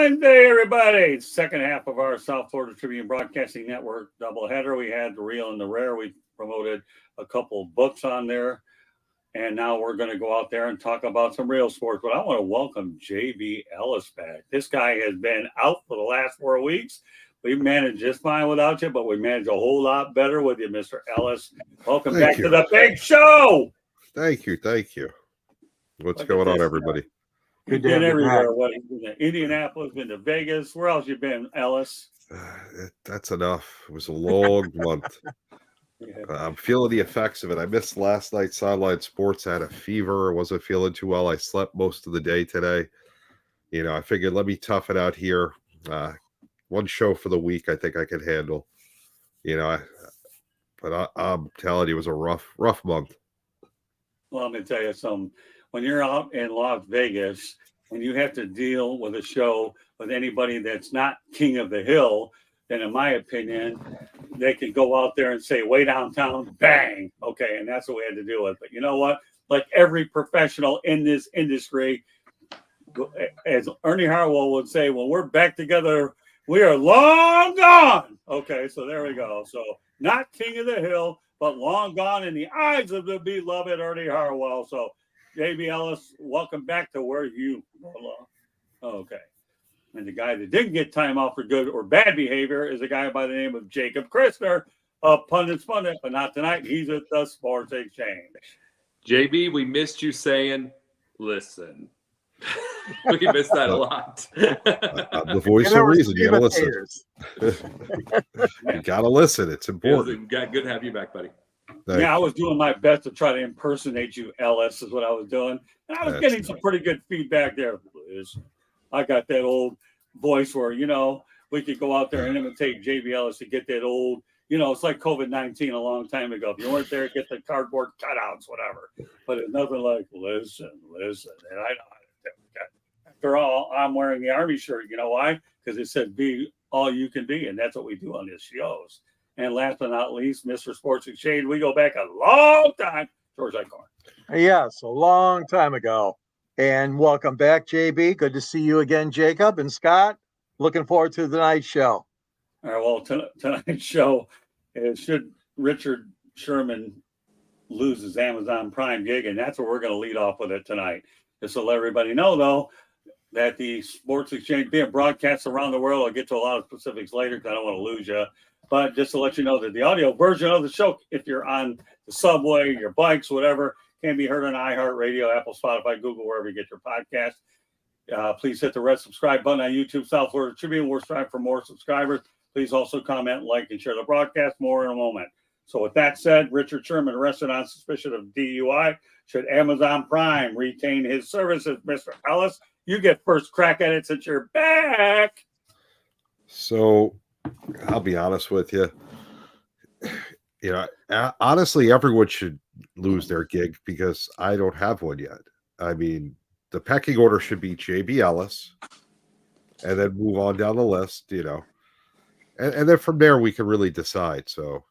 Wednesday, everybody. Second half of our South Florida Tribune Broadcasting Network doubleheader. We had the real and the rare. We promoted a couple of books on there. And now we're going to go out there and talk about some real sports. But I want to welcome JB Ellis back. This guy has been out for the last 4 weeks. We managed just fine without you, but we managed a whole lot better with you, Mr. Ellis. Welcome back to the big show. Thank you. What's going on, everybody? You've been everywhere. What? You've been to Indianapolis, been to Vegas. Where else you been, Ellis? That's enough. It was a long month. I'm feeling the effects of it. I missed last night's sideline sports. I had a fever. I wasn't feeling too well. I slept most of the day today. I figured let me tough it out here. One show for the week I think I could handle. But I'm telling you, it was a rough month. Well, let me tell you something. When you're out in Las Vegas and you have to deal with a show with anybody that's not King of the Hill, then in my opinion, they could go out there and say, way downtown, bang. Okay, and that's what we had to deal with. But you know what? Like every professional in this industry, as Ernie Harwell would say, when we're back together, we are long gone. Okay, so there we go. So not King of the Hill, but long gone in the eyes of the beloved Ernie Harwell. So JB Ellis, welcome back to where you belong. Okay. And the guy that didn't get time off for good or bad behavior is a guy by the name of Jacob Christner, a pundit, but not tonight. He's at the Sports Exchange. JB, we missed you saying, listen. We missed that a lot. The voice of reason. You got to listen. You got to listen. It's important. Good to have you back, buddy. I was doing my best to try to impersonate you, Ellis, is what I was doing. And I was getting some pretty good feedback there. I got that old voice where, we could go out there and imitate JB Ellis to get that old, it's like COVID-19 a long time ago. If you weren't there, get the cardboard cutouts, whatever. But it's nothing like, listen. And after all, I'm wearing the Army shirt. You know why? Because it said be all you can be. And that's what we do on these shows. And last but not least, Mr. Sports Exchange, we go back a long time. George Eichhorn. Yes, a long time ago. And welcome back, JB. Good to see you again, Jacob and Scott. Looking forward to tonight's show. All right, well, tonight's show is should Richard Sherman lose his Amazon Prime gig, and that's what we're going to lead off with it tonight. Just to let everybody know, though, that the Sports Exchange being broadcast around the world, I'll get to a lot of specifics later because I don't want to lose you. But just to let you know that the audio version of the show, if you're on the subway, your bikes, whatever, can be heard on iHeartRadio, Apple, Spotify, Google, wherever you get your podcast. Please hit the red subscribe button on YouTube, South Florida Tribune. We're striving for more subscribers. Please also comment, like, and share the broadcast. More in a moment. So with that said, Richard Sherman arrested on suspicion of DUI. Should Amazon Prime retain his services? Mr. Ellis, you get first crack at it since you're back. So I'll be honest with you. Honestly, everyone should lose their gig because I don't have one yet. I mean, the pecking order should be JB Ellis and then move on down the list, and then from there we can really decide. So,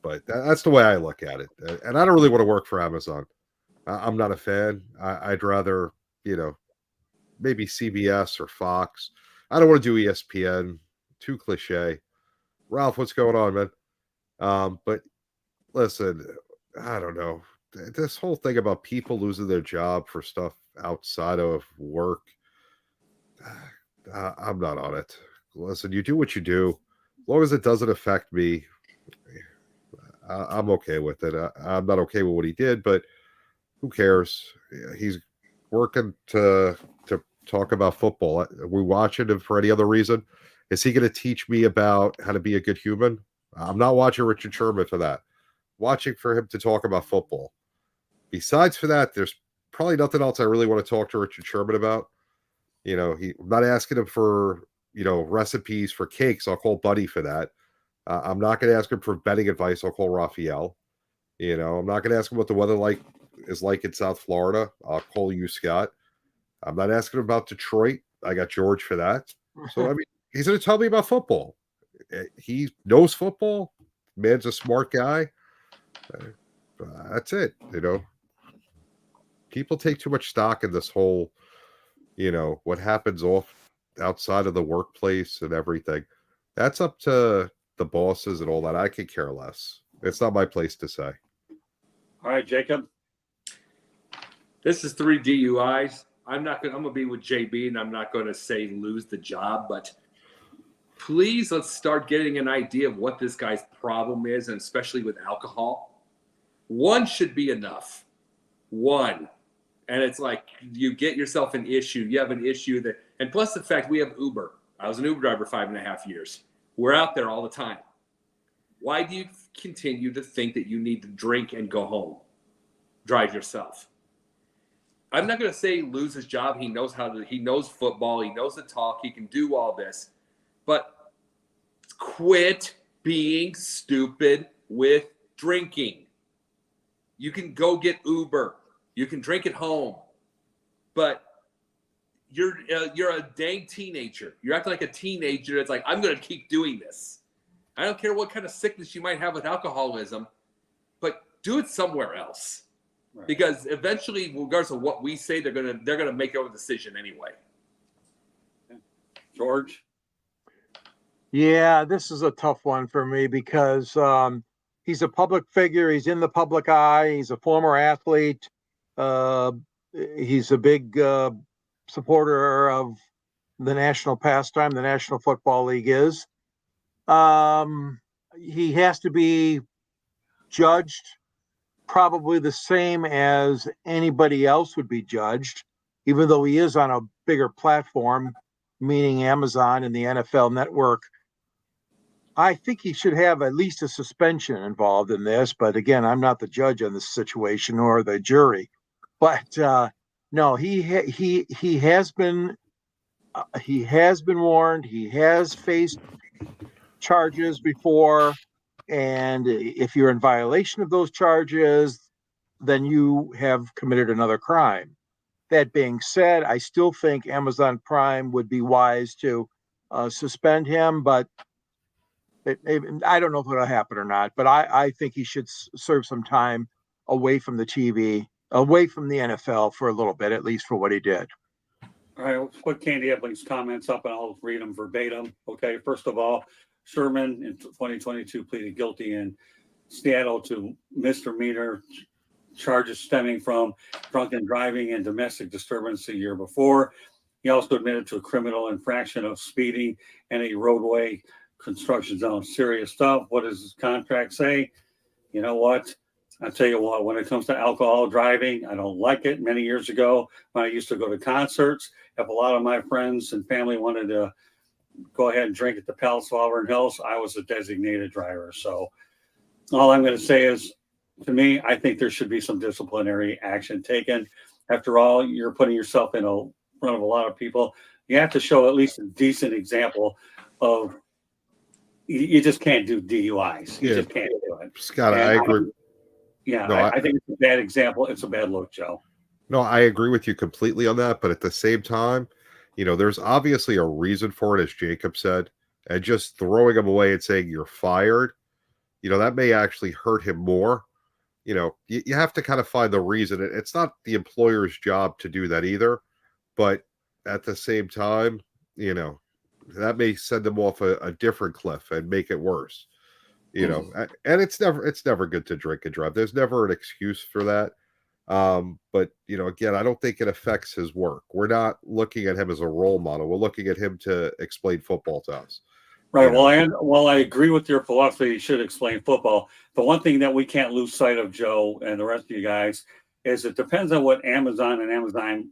but that's the way I look at it. And I don't really want to work for Amazon. I'm not a fan. I'd rather, maybe CBS or Fox. I don't want to do ESPN. Too cliche. Ralph, what's going on, man? But listen, I don't know. This whole thing about people losing their job for stuff outside of work, I'm not on it. Listen, you do what you do. As long as it doesn't affect me, I'm okay with it. I'm not okay with what he did, but who cares? He's working to talk about football. Are we watching him for any other reason? Is he going to teach me about how to be a good human? I'm not watching Richard Sherman for that. Watching for him to talk about football. Besides for that, there's probably nothing else I really want to talk to Richard Sherman about. I'm not asking him for, recipes for cakes. I'll call Buddy for that. I'm not going to ask him for betting advice. I'll call Raphael. I'm not going to ask him what the weather is like in South Florida. I'll call you, Scott. I'm not asking him about Detroit. I got George for that. So, I mean, he's going to tell me about football. He knows football. Man's a smart guy. That's it. People take too much stock in this whole, what happens off outside of the workplace and everything, that's up to the bosses and all that. I could care less. It's not my place to say. All right, Jacob. This is 3 DUIs. I'm gonna be with JB, and I'm not gonna say lose the job, but please let's start getting an idea of what this guy's problem is, and especially with alcohol. One should be enough. One. And it's like you get yourself an issue. You have an issue and plus the fact we have Uber. I was an Uber driver 5.5 years. We're out there all the time. Why do you continue to think that you need to drink and go home? Drive yourself. I'm not going to say lose his job. He knows he knows football. He knows the talk. He can do all this. But quit being stupid with drinking. You can go get Uber. You can drink at home. But you're a dang teenager. You're acting like a teenager. It's like, I'm going to keep doing this. I don't care what kind of sickness you might have with alcoholism, but do it somewhere else. Right. Because eventually, regardless of what we say, they're gonna make their own decision anyway. George? Yeah, this is a tough one for me because he's a public figure. He's in the public eye. He's a former athlete. He's a big supporter of the national pastime, the National Football League is. He has to be judged probably the same as anybody else would be judged, even though he is on a bigger platform, meaning Amazon and the NFL Network. I think he should have at least a suspension involved in this, but again, I'm not the judge on this situation or the jury. But no, he has been warned. He has faced charges before, and if you're in violation of those charges, then you have committed another crime. That being said, I still think Amazon Prime would be wise to suspend him, but I don't know if it'll happen or not. But I think he should serve some time away from the TV, away from the NFL for a little bit, at least for what he did. All right, let's put Candy Ebling's comments up and I'll read them verbatim. Okay, first of all, Sherman in 2022 pleaded guilty in Seattle to misdemeanor charges stemming from drunken driving and domestic disturbance the year before. He also admitted to a criminal infraction of speeding and a roadway construction zone. Serious stuff. What does his contract say? You know what? I'll tell you what, when it comes to alcohol driving, I don't like it. Many years ago, when I used to go to concerts, if a lot of my friends and family wanted to go ahead and drink at the Palace of Auburn Hills, I was a designated driver. So all I'm going to say is, to me, I think there should be some disciplinary action taken. After all, you're putting yourself in front of a lot of people. You have to show at least a decent example of you just can't do DUIs. You just can't do it. Scott, I agree. I think it's a bad example. It's a bad look, Joe. No, I agree with you completely on that. But at the same time, there's obviously a reason for it, as Jacob said, and just throwing him away and saying you're fired, that may actually hurt him more. You have to kind of find the reason. It's not the employer's job to do that either. But at the same time, that may send them off a different cliff and make it worse. And it's never good to drink and drive. There's never an excuse for that. But again, I don't think it affects his work. We're not looking at him as a role model. We're looking at him to explain football to us. Right. Well, I agree with your philosophy. You should explain football. The one thing that we can't lose sight of, Joe, and the rest of you guys, is it depends on what Amazon and Amazon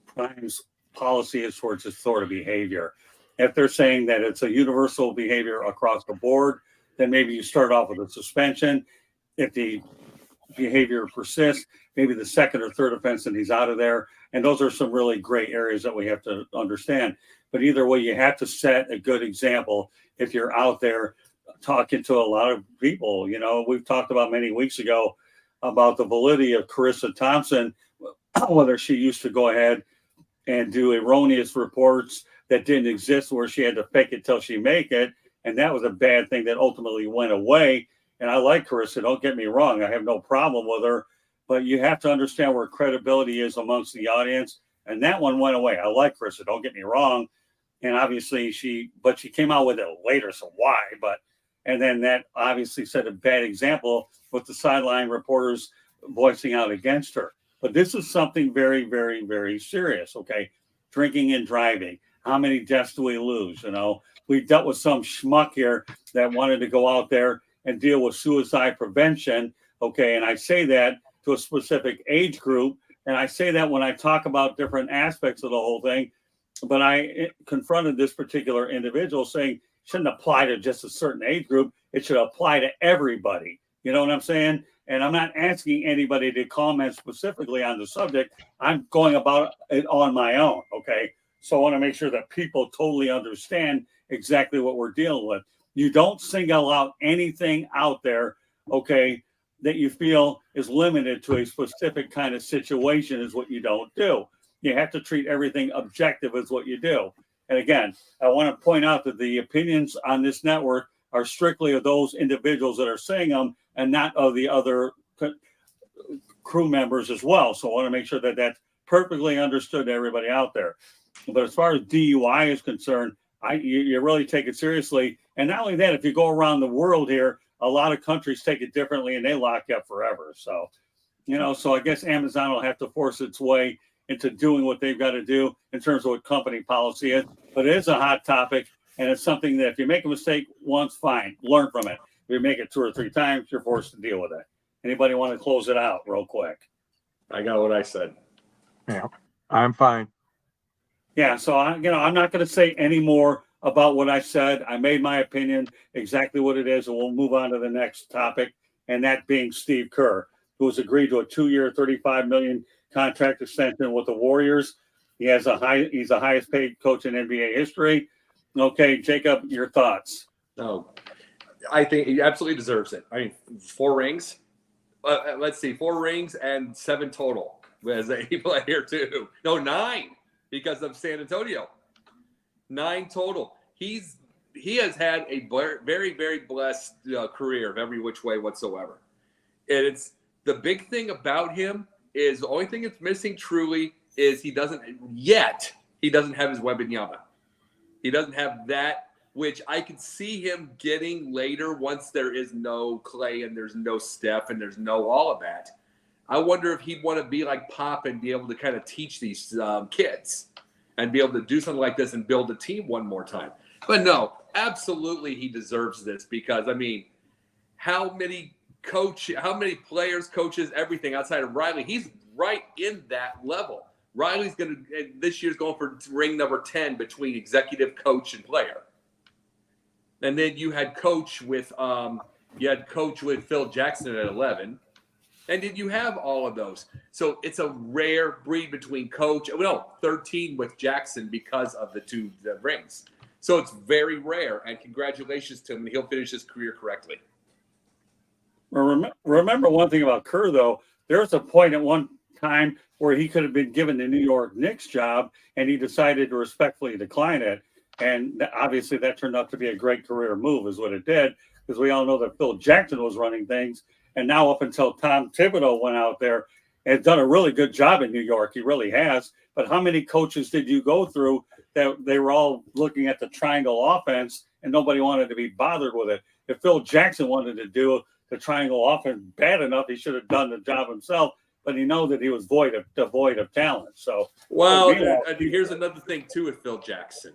Prime's policy is towards this sort of behavior. If they're saying that it's a universal behavior across the board, then maybe you start off with a suspension. If the behavior persists, maybe the second or third offense and he's out of there. And those are some really great areas that we have to understand. But either way, you have to set a good example if you're out there talking to a lot of people. We've talked about many weeks ago about the validity of Carissa Thompson, whether she used to go ahead and do erroneous reports that didn't exist where she had to fake it till she make it. And that was a bad thing that ultimately went away. And I like Carissa, don't get me wrong. I have no problem with her. But you have to understand where credibility is amongst the audience. And that one went away. I like Carissa, don't get me wrong. And obviously she came out with it later. So why? And then that obviously set a bad example with the sideline reporters voicing out against her. But this is something very, very, very serious. Okay. Drinking and driving. How many deaths do we lose? We dealt with some schmuck here that wanted to go out there and deal with suicide prevention. Okay. And I say that to a specific age group. And I say that when I talk about different aspects of the whole thing. But I confronted this particular individual saying, shouldn't apply to just a certain age group. It should apply to everybody. You know what I'm saying? And I'm not asking anybody to comment specifically on the subject. I'm going about it on my own. Okay. So I want to make sure that people totally understand exactly what we're dealing with. You don't single out anything out there, okay, that you feel is limited to a specific kind of situation is what you don't do. You have to treat everything objective as what you do. And again, I want to point out that the opinions on this network are strictly of those individuals that are saying them and not of the other crew members as well. So I want to make sure that that's perfectly understood to everybody out there. But as far as DUI is concerned, you really take it seriously. And not only that, if you go around the world here, a lot of countries take it differently and they lock you up forever. So, so I guess Amazon will have to force its way into doing what they've got to do in terms of what company policy is. But it is a hot topic, and it's something that if you make a mistake once, fine, learn from it. If you make it 2 or 3 times, you're forced to deal with it. Anybody want to close it out real quick? I got what I said. Yeah, I'm fine. Yeah, so I'm not going to say any more about what I said. I made my opinion exactly what it is, and we'll move on to the next topic, and that being Steve Kerr, who has agreed to a 2-year, $35 million contract extension with the Warriors. He's the highest paid coach in NBA history. Okay, Jacob, your thoughts? No, I think he absolutely deserves it. I mean, 4 rings. Let's see, 4 rings and 7 total as a player too. No, 9 because of San Antonio. 9 total. He has had a very, very blessed career of every which way whatsoever. And it's the big thing about him is the only thing that's missing truly is he doesn't have his Wembanyama. He doesn't have that, which I could see him getting later once there is no Clay and there's no Steph and there's no all of that. I wonder if he'd want to be like Pop and be able to kind of teach these kids and be able to do something like this and build a team one more time. But no, absolutely he deserves this because, I mean, how many players, coaches, everything outside of Riley, he's right in that level. Riley's this year's going for ring number 10 between executive coach and player. And then you had coach with Phil Jackson at 11. And did you have all of those? So it's a rare breed between 13 with Jackson because of the 2 rings. So it's very rare. And congratulations to him. And he'll finish his career correctly. Remember one thing about Kerr, though. There was a point at one time where he could have been given the New York Knicks job, and he decided to respectfully decline it. And obviously that turned out to be a great career move is what it did, because we all know that Phil Jackson was running things. And now up until Tom Thibodeau went out there and done a really good job in New York. He really has. But how many coaches did you go through that they were all looking at the triangle offense and nobody wanted to be bothered with it? If Phil Jackson wanted to do the triangle offense bad enough, he should have done the job himself. But he knows that he was devoid of talent. So, well, here's another thing too with Phil Jackson.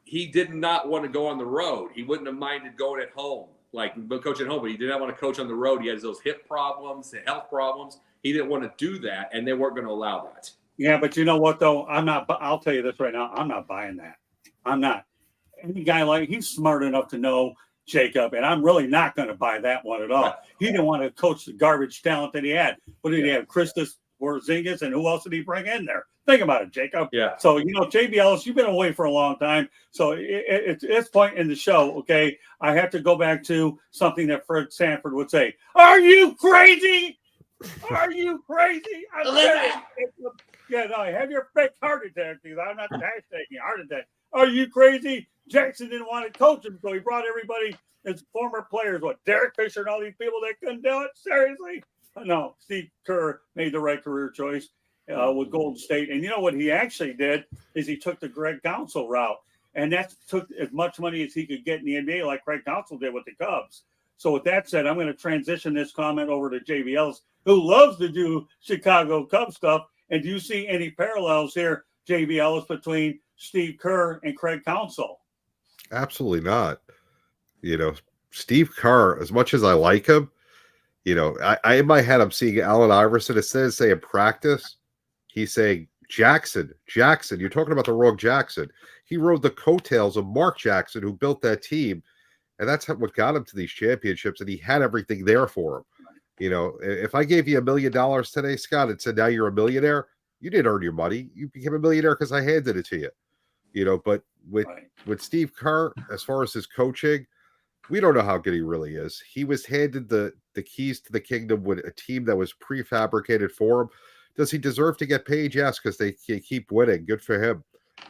He did not want to go on the road. He wouldn't have minded going at home, like coaching at home, but he did not want to coach on the road. He had those hip problems, the health problems. He didn't want to do that, and they weren't going to allow that. Yeah, but you know what, though? I'll tell you this right now. I'm not buying that. I'm not. Any guy he's smart enough to know, Jacob, and I'm really not going to buy that one at all. He didn't want to coach the garbage talent that he had. What did he have? Christos Porzingis, and who else did he bring in there? Think about it, Jacob. Yeah. So, JB Ellis, you've been away for a long time. So at this point in the show, okay, I have to go back to something that Fred Sanford would say. Are you crazy? Are you crazy? Yeah, no, have your fake heart attack, because I'm not hashtagging heart attack. Are you crazy? Jackson didn't want to coach him, so he brought everybody, his former players, Derek Fisher and all these people that couldn't do it? Seriously? No, Steve Kerr made the right career choice with Golden State. And you know what he actually did is he took the Greg Council route. And that took as much money as he could get in the NBA, like Craig Counsell did with the Cubs. So with that said, I'm going to transition this comment over to JB Ellis, who loves to do Chicago Cubs stuff. And do you see any parallels here, JB Ellis, between Steve Kerr and Craig Counsell? Absolutely not. Steve Kerr, as much as I like him, I in my head, I'm seeing Allen Iverson. Instead of saying practice, he's saying Jackson. You're talking about the wrong Jackson. He rode the coattails of Mark Jackson, who built that team. And that's what got him to these championships. And he had everything there for him. If I gave you $1 million today, Scott, and said, now you're a millionaire, you didn't earn your money. You became a millionaire because I handed it to you. But with Steve Kerr, as far as his coaching, we don't know how good he really is. He was handed the keys to the kingdom with a team that was prefabricated for him. Does he deserve to get paid? Yes, because they keep winning. Good for him.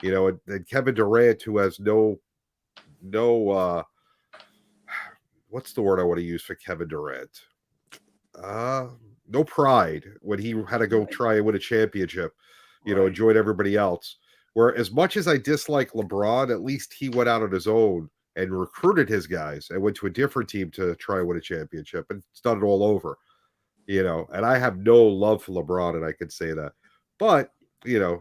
And Kevin Durant, who has no what's the word I want to use for Kevin Durant? No pride when he had to go try and win a championship, and join everybody else. Where as much as I dislike LeBron, at least he went out on his own and recruited his guys and went to a different team to try and win a championship and started all over, and I have no love for LeBron, and I can say that. But,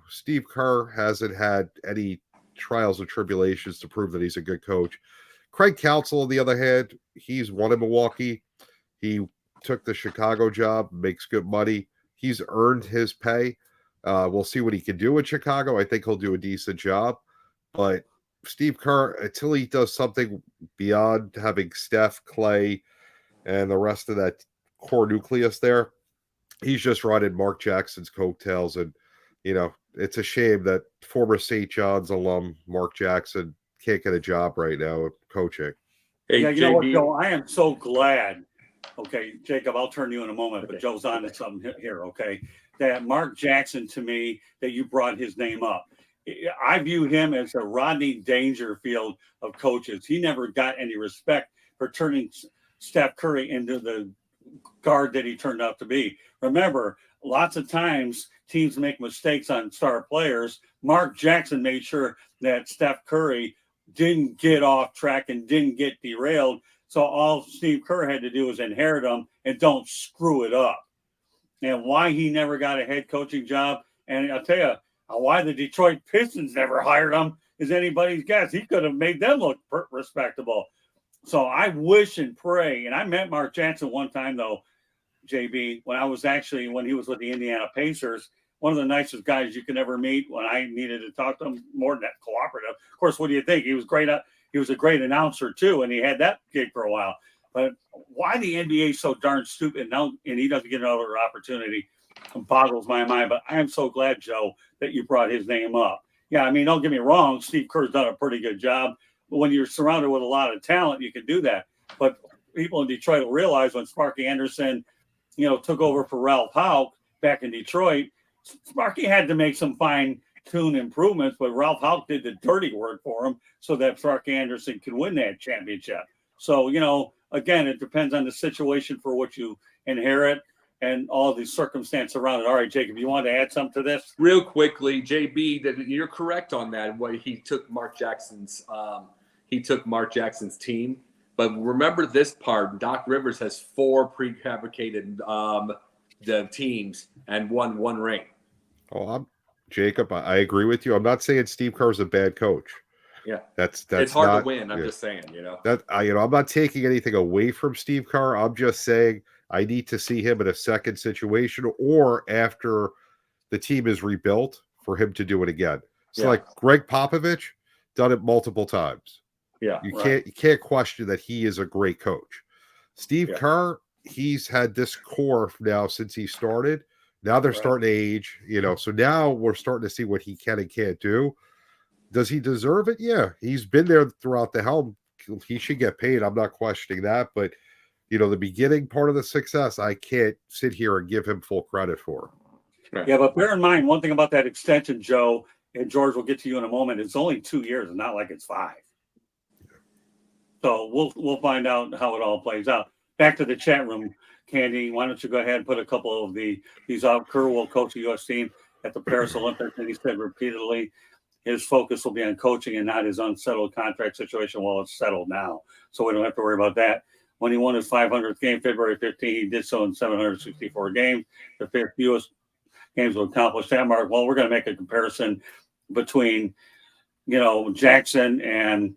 Steve Kerr hasn't had any trials or tribulations to prove that he's a good coach. Craig Counsell, on the other hand, he's won in Milwaukee. He took the Chicago job, makes good money. He's earned his pay. We'll see what he can do in Chicago. I think he'll do a decent job. But Steve Kerr, until he does something beyond having Steph, Clay, and the rest of that core nucleus there, he's just riding Mark Jackson's coattails. And, it's a shame that former St. John's alum Mark Jackson can't get a job right now coaching. Hey, yeah, you know what, JB, Joe? I am so glad. Okay, Jacob, I'll turn to you in a moment, but Joe's on to something here, okay? That Mark Jackson, to me, that you brought his name up. I view him as a Rodney Dangerfield of coaches. He never got any respect for turning Steph Curry into the guard that he turned out to be. Remember, lots of times teams make mistakes on star players. Mark Jackson made sure that Steph Curry didn't get off track and didn't get derailed. So all Steve Kerr had to do was inherit him and don't screw it up. And why he never got a head coaching job, and I'll tell you, why the Detroit Pistons never hired him is anybody's guess. He could have made them look respectable. So I wish and pray, and I met Mark Jackson one time, though, JB, when he was with the Indiana Pacers, one of the nicest guys you could ever meet. When I needed to talk to him, more than that, cooperative. Of course, what do you think? He was great. He was a great announcer, too, and he had that gig for a while. But why the NBA is so darn stupid now, and he doesn't get another opportunity, boggles my mind. But I am so glad, Joe, that you brought his name up. Yeah, I mean, don't get me wrong. Steve Kerr's done a pretty good job. But when you're surrounded with a lot of talent, you can do that. But people in Detroit will realize when Sparky Anderson, took over for Ralph Houck back in Detroit, Sparky had to make some fine-tuned improvements, but Ralph Houck did the dirty work for him so that Sparky Anderson could win that championship. So, again, it depends on the situation for what you inherit and all the circumstance around it. All right, Jacob, you want to add something to this? Real quickly, JB, that you're correct on that. What he took Mark Jackson's team. But remember this part: Doc Rivers has 4 prefabricated the teams and won 1 ring. Oh, Jacob, I agree with you. I'm not saying Steve Kerr's a bad coach. Yeah, that's it's hard not, to win. I'm just saying, that I'm not taking anything away from Steve Kerr. I'm just saying I need to see him in a second situation or after the team is rebuilt for him to do it again. So like Greg Popovich done it multiple times. Yeah, you can't question that he is a great coach. Steve Kerr, he's had this core now since he started. Now they're starting to age, so now we're starting to see what he can and can't do. Does he deserve it? Yeah, he's been there throughout the helm. He should get paid. I'm not questioning that, but the beginning part of the success, I can't sit here and give him full credit for. Yeah, but bear in mind one thing about that extension, Joe, and George will get to you in a moment. It's only 2 years, and not like it's 5. So we'll find out how it all plays out. Back to the chat room, Candy. Why don't you go ahead and put a couple of these out? Kerr will coach the U.S. team at the Paris Olympics, and he said repeatedly his focus will be on coaching and not his unsettled contract situation. Well, it's settled now, so we don't have to worry about that. When he won his 500th game, February 15, he did so in 764 games. The fewest games to accomplish that mark. Well, we're going to make a comparison between, Jackson and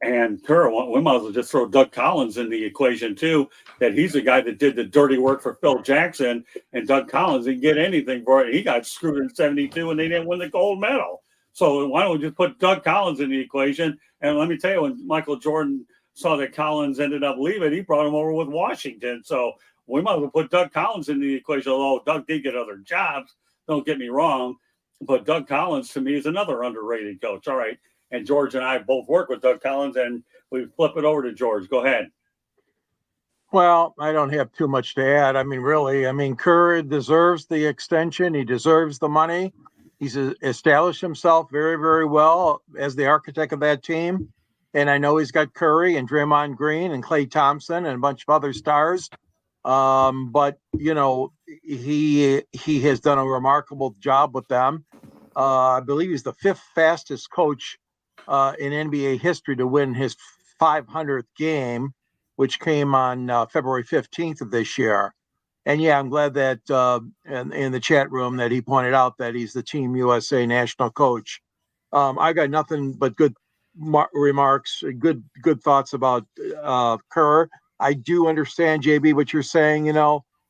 and Kerr. We might as well just throw Doug Collins in the equation too. That he's the guy that did the dirty work for Phil Jackson, and Doug Collins didn't get anything for it. He got screwed in '72, and they didn't win the gold medal. So why don't we just put Doug Collins in the equation? And let me tell you, when Michael Jordan saw that Collins ended up leaving, he brought him over with Washington. So we might as well put Doug Collins in the equation. Although Doug did get other jobs, don't get me wrong, but Doug Collins to me is another underrated coach. All right. And George and I both work with Doug Collins, and we flip it over to George. Go ahead. Well, I don't have too much to add. I mean, really, Kerr deserves the extension. He deserves the money. He's established himself very, very well as the architect of that team. And I know he's got Curry and Draymond Green and Klay Thompson and a bunch of other stars. But, he has done a remarkable job with them. I believe he's the fifth fastest coach in NBA history to win his 500th game, which came on February 15th of this year. And yeah, I'm glad that in the chat room that he pointed out that he's the Team USA national coach. I got nothing but good remarks, good thoughts about Kerr. I do understand, JB, what you're saying.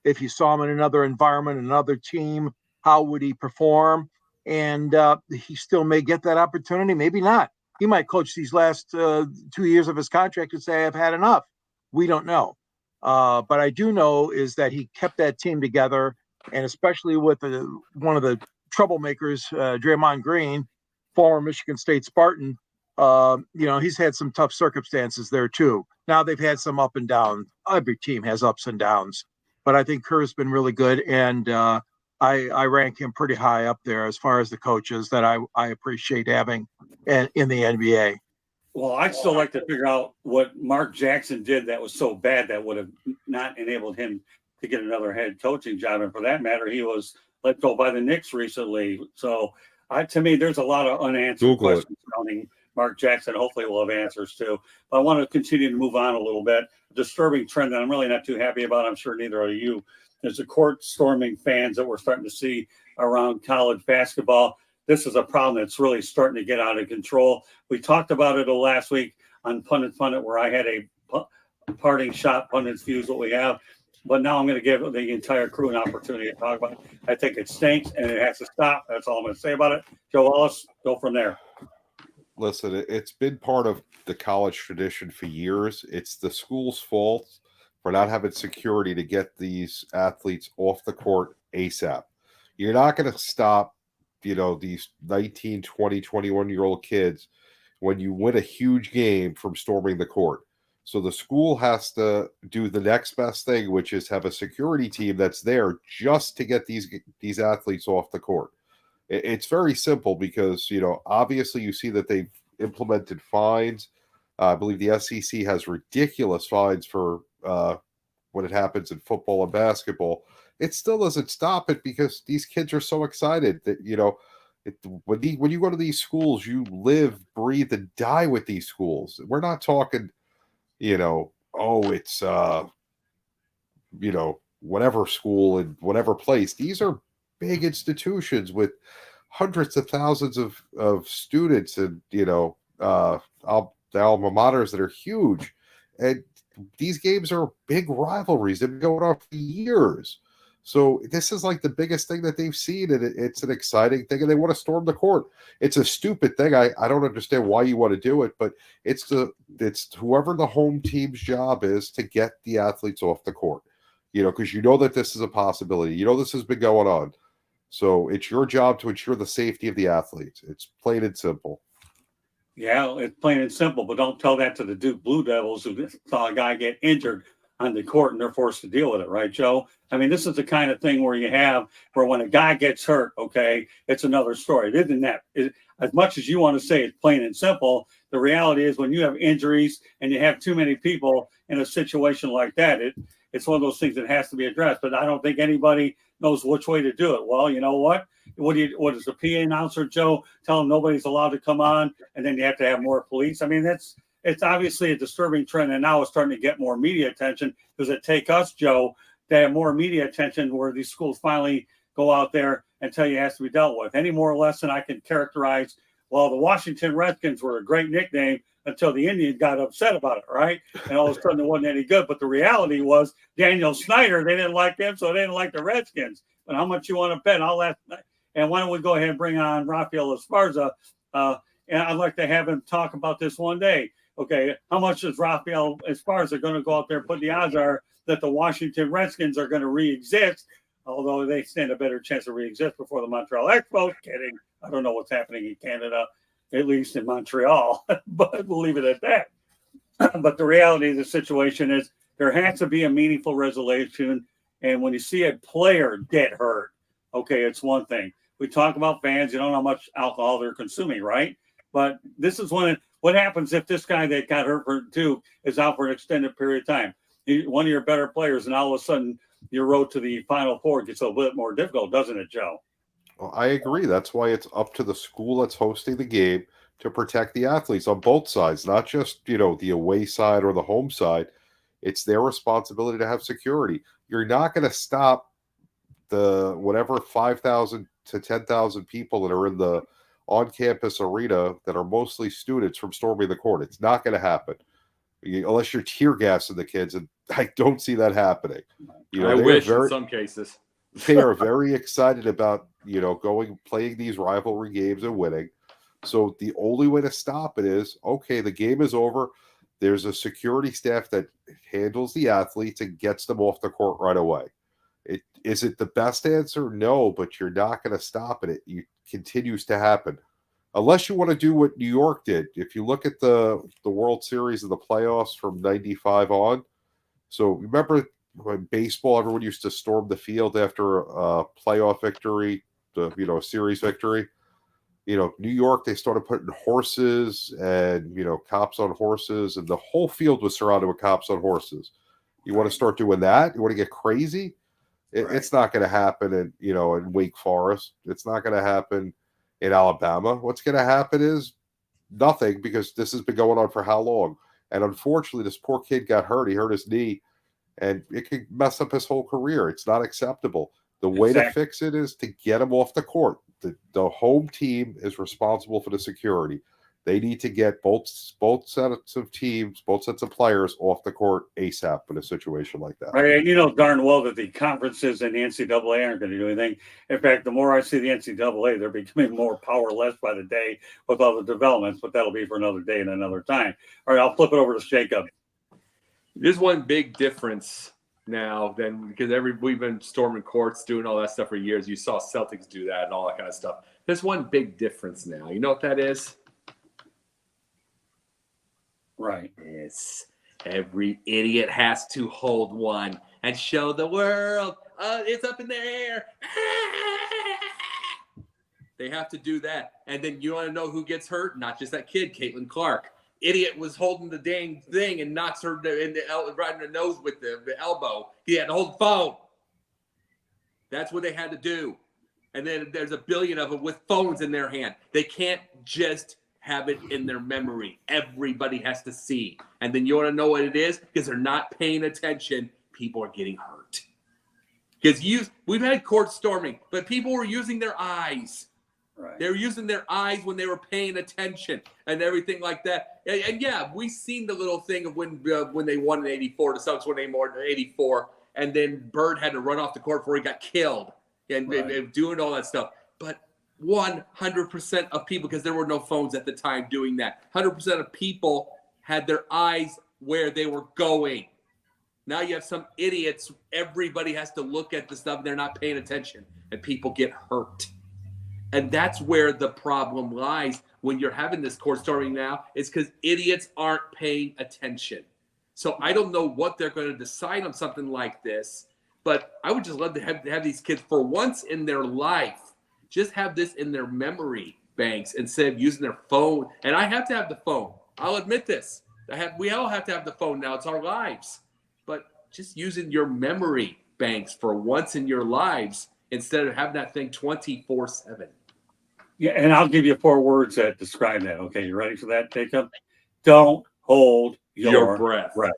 If you saw him in another environment, another team, how would he perform? And he still may get that opportunity, maybe not. He might coach these last 2 years of his contract and say, I've had enough. We don't know. But I do know is that he kept that team together, and especially with one of the troublemakers, Draymond Green, former Michigan State Spartan, he's had some tough circumstances there too. Now they've had some up and down. Every team has ups and downs. But I think Kerr's been really good, and I rank him pretty high up there as far as the coaches that I appreciate having in the NBA. Well, I'd still like to figure out what Mark Jackson did that was so bad that would have not enabled him to get another head coaching job. And for that matter, he was let go by the Knicks recently. So to me, there's a lot of unanswered questions surrounding Mark Jackson. Hopefully we'll have answers too. But I want to continue to move on a little bit. A disturbing trend that I'm really not too happy about, I'm sure neither are you, is the court storming fans that we're starting to see around college basketball. This is a problem that's really starting to get out of control. We talked about it last week on Pundit where I had a parting shot. Pundits views what we have. But now I'm going to give the entire crew an opportunity to talk about it. I think it stinks and it has to stop. That's all I'm going to say about it. Joe Wallace, go from there. Listen, it's been part of the college tradition for years. It's the school's fault for not having security to get these athletes off the court ASAP. You're not going to stop, these 19, 20, 21-year-old kids when you win a huge game from storming the court. So the school has to do the next best thing, which is have a security team that's there just to get these athletes off the court. It's very simple because, obviously you see that they've implemented fines. I believe the SEC has ridiculous fines for when it happens in football and basketball. It still doesn't stop it because these kids are so excited that, when you go to these schools, you live, breathe, and die with these schools. We're not talking, it's, whatever school in whatever place. These are big institutions with hundreds of thousands of students and, the alma maters that are huge. And these games are big rivalries. They've been going on for years. So this is like the biggest thing that they've seen, and it's an exciting thing, and they want to storm the court. It's a stupid thing. I don't understand why you want to do it, but it's whoever the home team's job is to get the athletes off the court, because that this is a possibility. This has been going on. So it's your job to ensure the safety of the athletes. It's plain and simple. Yeah, it's plain and simple, but don't tell that to the Duke Blue Devils who saw a guy get injured on the court and they're forced to deal with it, right, Joe? I mean, this is the kind of thing where when a guy gets hurt, okay, it's another story. It isn't that. As much as you want to say it's plain and simple, the reality is when you have injuries and you have too many people in a situation like that, it's one of those things that has to be addressed. But I don't think anybody knows which way to do it. Well, you know what? What does the PA announcer, Joe, tell them nobody's allowed to come on, and then you have to have more police? I mean, it's obviously a disturbing trend, and now it's starting to get more media attention. Does it take us, Joe, to have more media attention where these schools finally go out there and tell you it has to be dealt with? Any more or less than I can characterize, well, the Washington Redskins were a great nickname until the Indians got upset about it, right? And all of a sudden it wasn't any good. But the reality was Daniel Snyder, they didn't like him, so they didn't like the Redskins. But how much you want to bet? All that. And why don't we go ahead and bring on Rafael Esparza? And I'd like to have him talk about this one day. Okay, how much is Rafael Esparza going to go out there and put the odds are that the Washington Redskins are going to re-exist, although they stand a better chance to re-exist before the Montreal Expos? Kidding. I don't know what's happening in Canada, at least in Montreal, but we'll leave it at that. But the reality of the situation is there has to be a meaningful resolution. And when you see a player get hurt, okay, it's one thing. We talk about fans, you don't know how much alcohol they're consuming, right? But this is what happens if this guy that got hurt for too is out for an extended period of time. One of your better players, and all of a sudden your road to the Final Four gets a little bit more difficult, doesn't it, Joe? Well, I agree. That's why it's up to the school that's hosting the game to protect the athletes on both sides, not just, the away side or the home side. It's their responsibility to have security. You're not going to stop the whatever 5,000 to 10,000 people that are in the on-campus arena that are mostly students from storming the court. It's not going to happen unless you're tear gassing the kids, and I don't see that happening. I wish in some cases. They are very excited about playing these rivalry games and winning. So the only way to stop it is, okay, the game is over. There's a security staff that handles the athletes and gets them off the court right away. Is it the best answer? No, but you're not going to stop it. It continues to happen. Unless you want to do what New York did. If you look at the World Series and the playoffs from 95 on, so remember when baseball, everyone used to storm the field after a playoff victory, series victory. New York, they started putting horses and, cops on horses, and the whole field was surrounded with cops on horses. You want to start doing that? You want to get crazy? It's not going to happen in Wake Forest. It's not going to happen in Alabama. What's going to happen is nothing, because this has been going on for how long? And unfortunately, this poor kid got hurt. He hurt his knee, and it could mess up his whole career. It's not acceptable. The way to fix it is to get him off the court. The home team is responsible for the security. They need to get both sets of teams, both sets of players off the court ASAP in a situation like that. Right, and you know darn well that the conferences and the NCAA aren't going to do anything. In fact, the more I see the NCAA, they're becoming more powerless by the day with all the developments, but that'll be for another day and another time. All right, I'll flip it over to Jacob. There's one big difference now than because we've been storming courts, doing all that stuff for years. You saw Celtics do that and all that kind of stuff. There's one big difference now. You know what that is? Right. Yes. Every idiot has to hold one and show the world. It's up in the air. They have to do that. And then you want to know who gets hurt? Not just that kid, Caitlin Clark. Idiot was holding the dang thing and knocks her right in the nose with the elbow. He had to hold the phone. That's what they had to do. And then there's a billion of them with phones in their hand. They can't just have it in their memory. Everybody has to see. And then you want to know what it is? Because they're not paying attention. People are getting hurt. Because we've had court storming, but people were using their eyes. Right. They were using their eyes when they were paying attention and everything like that. And yeah, we've seen the little thing of when they won in 84, the Celtics won in 84, and then Bird had to run off the court before he got killed and doing all that stuff. But 100% of people, because there were no phones at the time doing that, 100% of people had their eyes where they were going. Now you have some idiots. Everybody has to look at the stuff. They're not paying attention, and people get hurt. And that's where the problem lies when you're having this court storming now, is because idiots aren't paying attention. So I don't know what they're going to decide on something like this, but I would just love to have these kids for once in their life, just have this in their memory banks instead of using their phone. And I have to have the phone. I'll admit this. We all have to have the phone now. It's our lives. But just using your memory banks for once in your lives instead of having that thing 24/7. Yeah, and I'll give you 4 words that describe that. Okay, you ready for that, Jacob? Don't hold Your your breath. breath.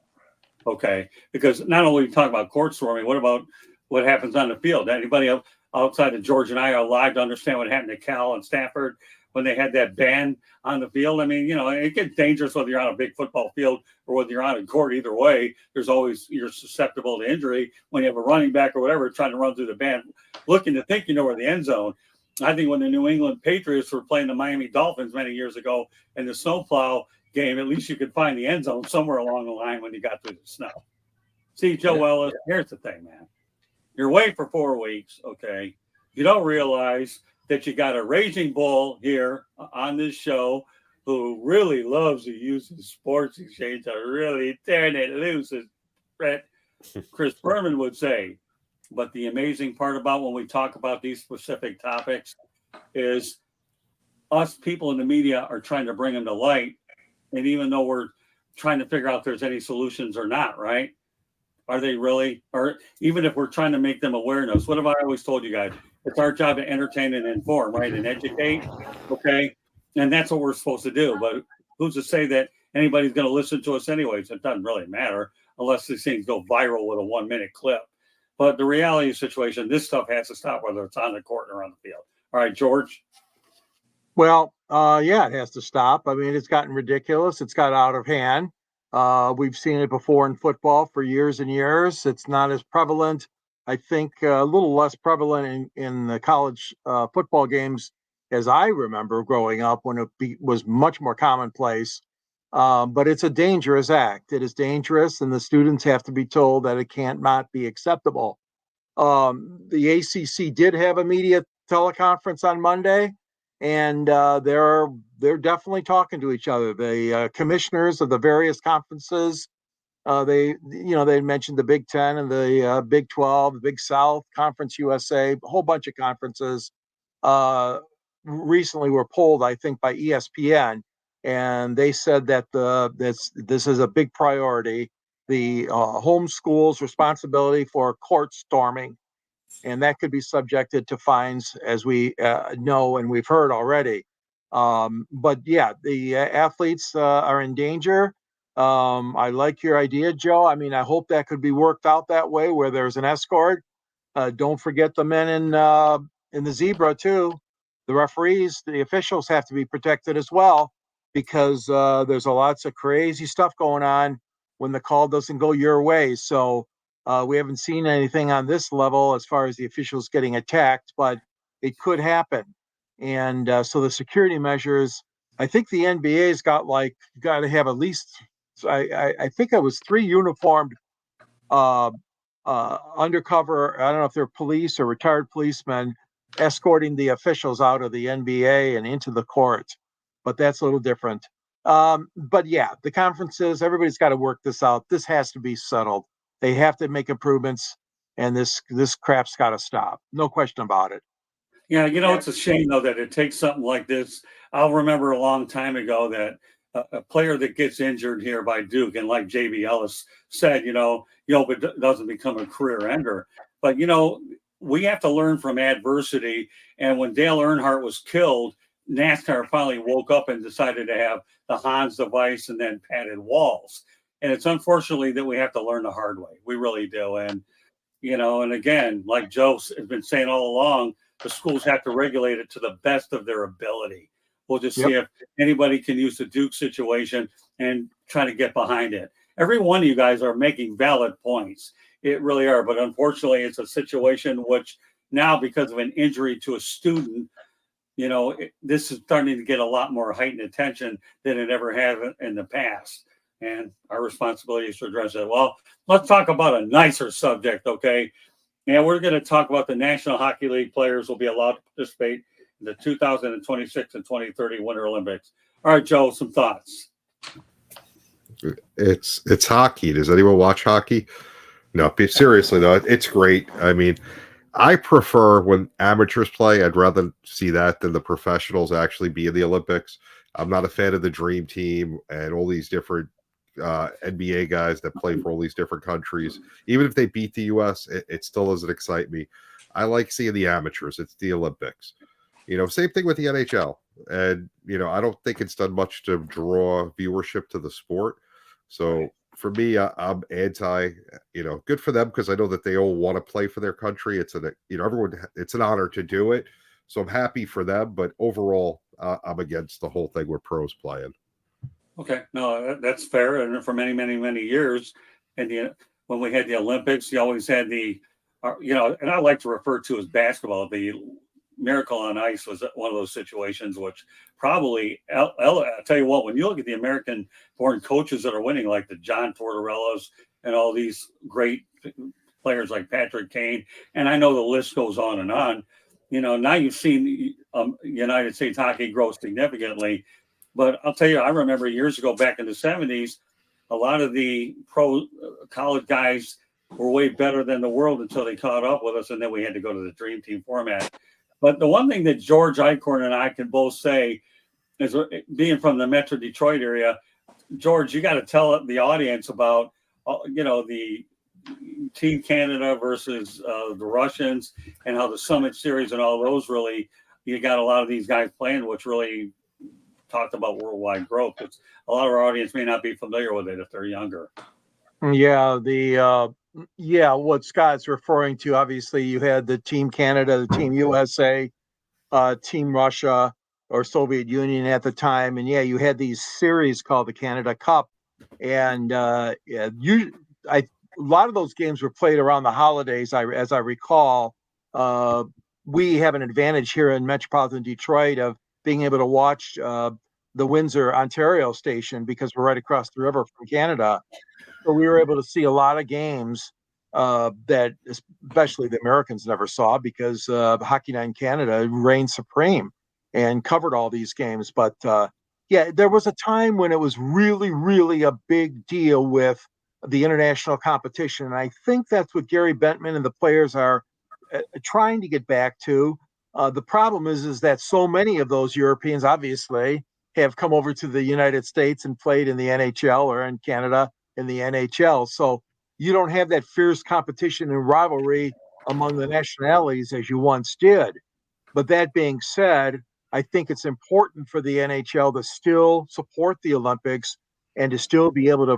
Okay, because not only we talk about court storming, what about what happens on the field? Anybody outside of George and I are alive to understand what happened to Cal and Stafford when they had that ban on the field? I mean, it gets dangerous whether you're on a big football field or whether you're on a court. Either way, you're susceptible to injury when you have a running back or whatever trying to run through the band, looking to think you know where the end zone. I think when the New England Patriots were playing the Miami Dolphins many years ago in the snowplow game, at least you could find the end zone somewhere along the line when you got through the snow. See, Joe Ellis, here's the thing, man. You're away for 4 weeks, okay? You don't realize that you got a raging bull here on this show who really loves to use his sports exchange to really turn it loose, as Chris Berman would say. But the amazing part about when we talk about these specific topics is us people in the media are trying to bring them to light. And even though we're trying to figure out if there's any solutions or not, right? Are they really? Or even if we're trying to make them awareness, what have I always told you guys? It's our job to entertain and inform, right? And educate, okay? And that's what we're supposed to do. But who's to say that anybody's going to listen to us anyways? It doesn't really matter unless these things go viral with a 1-minute clip. But the reality of the situation, this stuff has to stop, whether it's on the court or on the field. All right, George? Well, yeah, it has to stop. I mean, it's gotten ridiculous. It's got out of hand. We've seen it before in football for years and years. It's not as prevalent. I think a little less prevalent in the college football games as I remember growing up when it was much more commonplace. But it's a dangerous act. It is dangerous, and the students have to be told that it can't not be acceptable. The ACC did have a media teleconference on Monday, and they're definitely talking to each other. The commissioners of the various conferences, they mentioned the Big Ten and the Big 12, the Big South, Conference USA, a whole bunch of conferences. Recently were polled, I think, by ESPN, and they said that this is a big priority. The homeschool's responsibility for court storming, and that could be subjected to fines, as we know and we've heard already. But yeah, the athletes are in danger. I like your idea, Joe. I mean, I hope that could be worked out that way, where there's an escort. Don't forget the men in the zebra too. The referees, the officials have to be protected as well, because there's lots of crazy stuff going on when the call doesn't go your way. So we haven't seen anything on this level as far as the officials getting attacked, but it could happen. And so the security measures, I think the NBA's got to have at least, I think it was 3 uniformed undercover, I don't know if they're police or retired policemen, escorting the officials out of the NBA and into the court. But that's a little different. But yeah, the conferences, everybody's got to work this out. This has to be settled. They have to make improvements, and this crap's got to stop. No question about it. Yeah, it's a shame, though, that it takes something like this. I'll remember a long time ago that a player that gets injured here by Duke, and like J.B. Ellis said, hope it doesn't become a career ender. But, we have to learn from adversity. And when Dale Earnhardt was killed, NASCAR finally woke up and decided to have the Hans device and then padded walls. And it's unfortunately that we have to learn the hard way. We really do. And, and again, like Joe has been saying all along, the schools have to regulate it to the best of their ability. We'll just see if anybody can use the Duke situation and try to get behind it. Every one of you guys are making valid points. It really are. But unfortunately, it's a situation which now, because of an injury to a student, this is starting to get a lot more heightened attention than it ever had in the past. And our responsibility is to address it. Well, let's talk about a nicer subject, okay? And we're going to talk about the National Hockey League players will be allowed to participate in the 2026 and 2030 Winter Olympics. All right, Joe, some thoughts. It's hockey. Does anyone watch hockey? No, seriously though, it's great. I mean, I prefer when amateurs play. I'd rather see that than the professionals actually be in the Olympics. I'm not a fan of the Dream Team and all these different NBA guys that play for all these different countries. Even if they beat the U.S., it still doesn't excite me. I like seeing the amateurs. It's the Olympics. Same thing with the NHL. And, I don't think it's done much to draw viewership to the sport. So for me, I'm anti, good for them because I know that they all want to play for their country. It's it's an honor to do it. So I'm happy for them. But overall, I'm against the whole thing where pros playing. Okay, no, that's fair. And for many, many, many years, and when we had the Olympics, you always had and I like to refer to as basketball. The Miracle on Ice was one of those situations, which probably, I'll tell you what, when you look at the American-born coaches that are winning, like the John Tortorellas and all these great players like Patrick Kane, and I know the list goes on and on. Now you've seen United States hockey grow significantly. But I'll tell you, I remember years ago, back in the 70s, a lot of the pro college guys were way better than the world until they caught up with us, and then we had to go to the Dream Team format. But the one thing that George Eichhorn and I can both say is, being from the Metro Detroit area, George, you got to tell the audience about, the Team Canada versus the Russians, and how the Summit Series and all those really, you got a lot of these guys playing, which really talked about worldwide growth. Because a lot of our audience may not be familiar with it if they're younger. Yeah, what Scott's referring to, obviously, you had the Team Canada, the Team USA, Team Russia, or Soviet Union at the time, and you had these series called the Canada Cup, and a lot of those games were played around the holidays. As I recall, we have an advantage here in metropolitan Detroit of being able to watch the Windsor, Ontario station because we're right across the river from Canada. So we were able to see a lot of games that especially the Americans never saw because Hockey Night in Canada reigned supreme and covered all these games. But there was a time when it was really, really a big deal with the international competition. And I think that's what Gary Bettman and the players are trying to get back to. The problem is that so many of those Europeans obviously have come over to the United States and played in the NHL or in Canada in the NHL. So you don't have that fierce competition and rivalry among the nationalities as you once did. But that being said, I think it's important for the NHL to still support the Olympics and to still be able to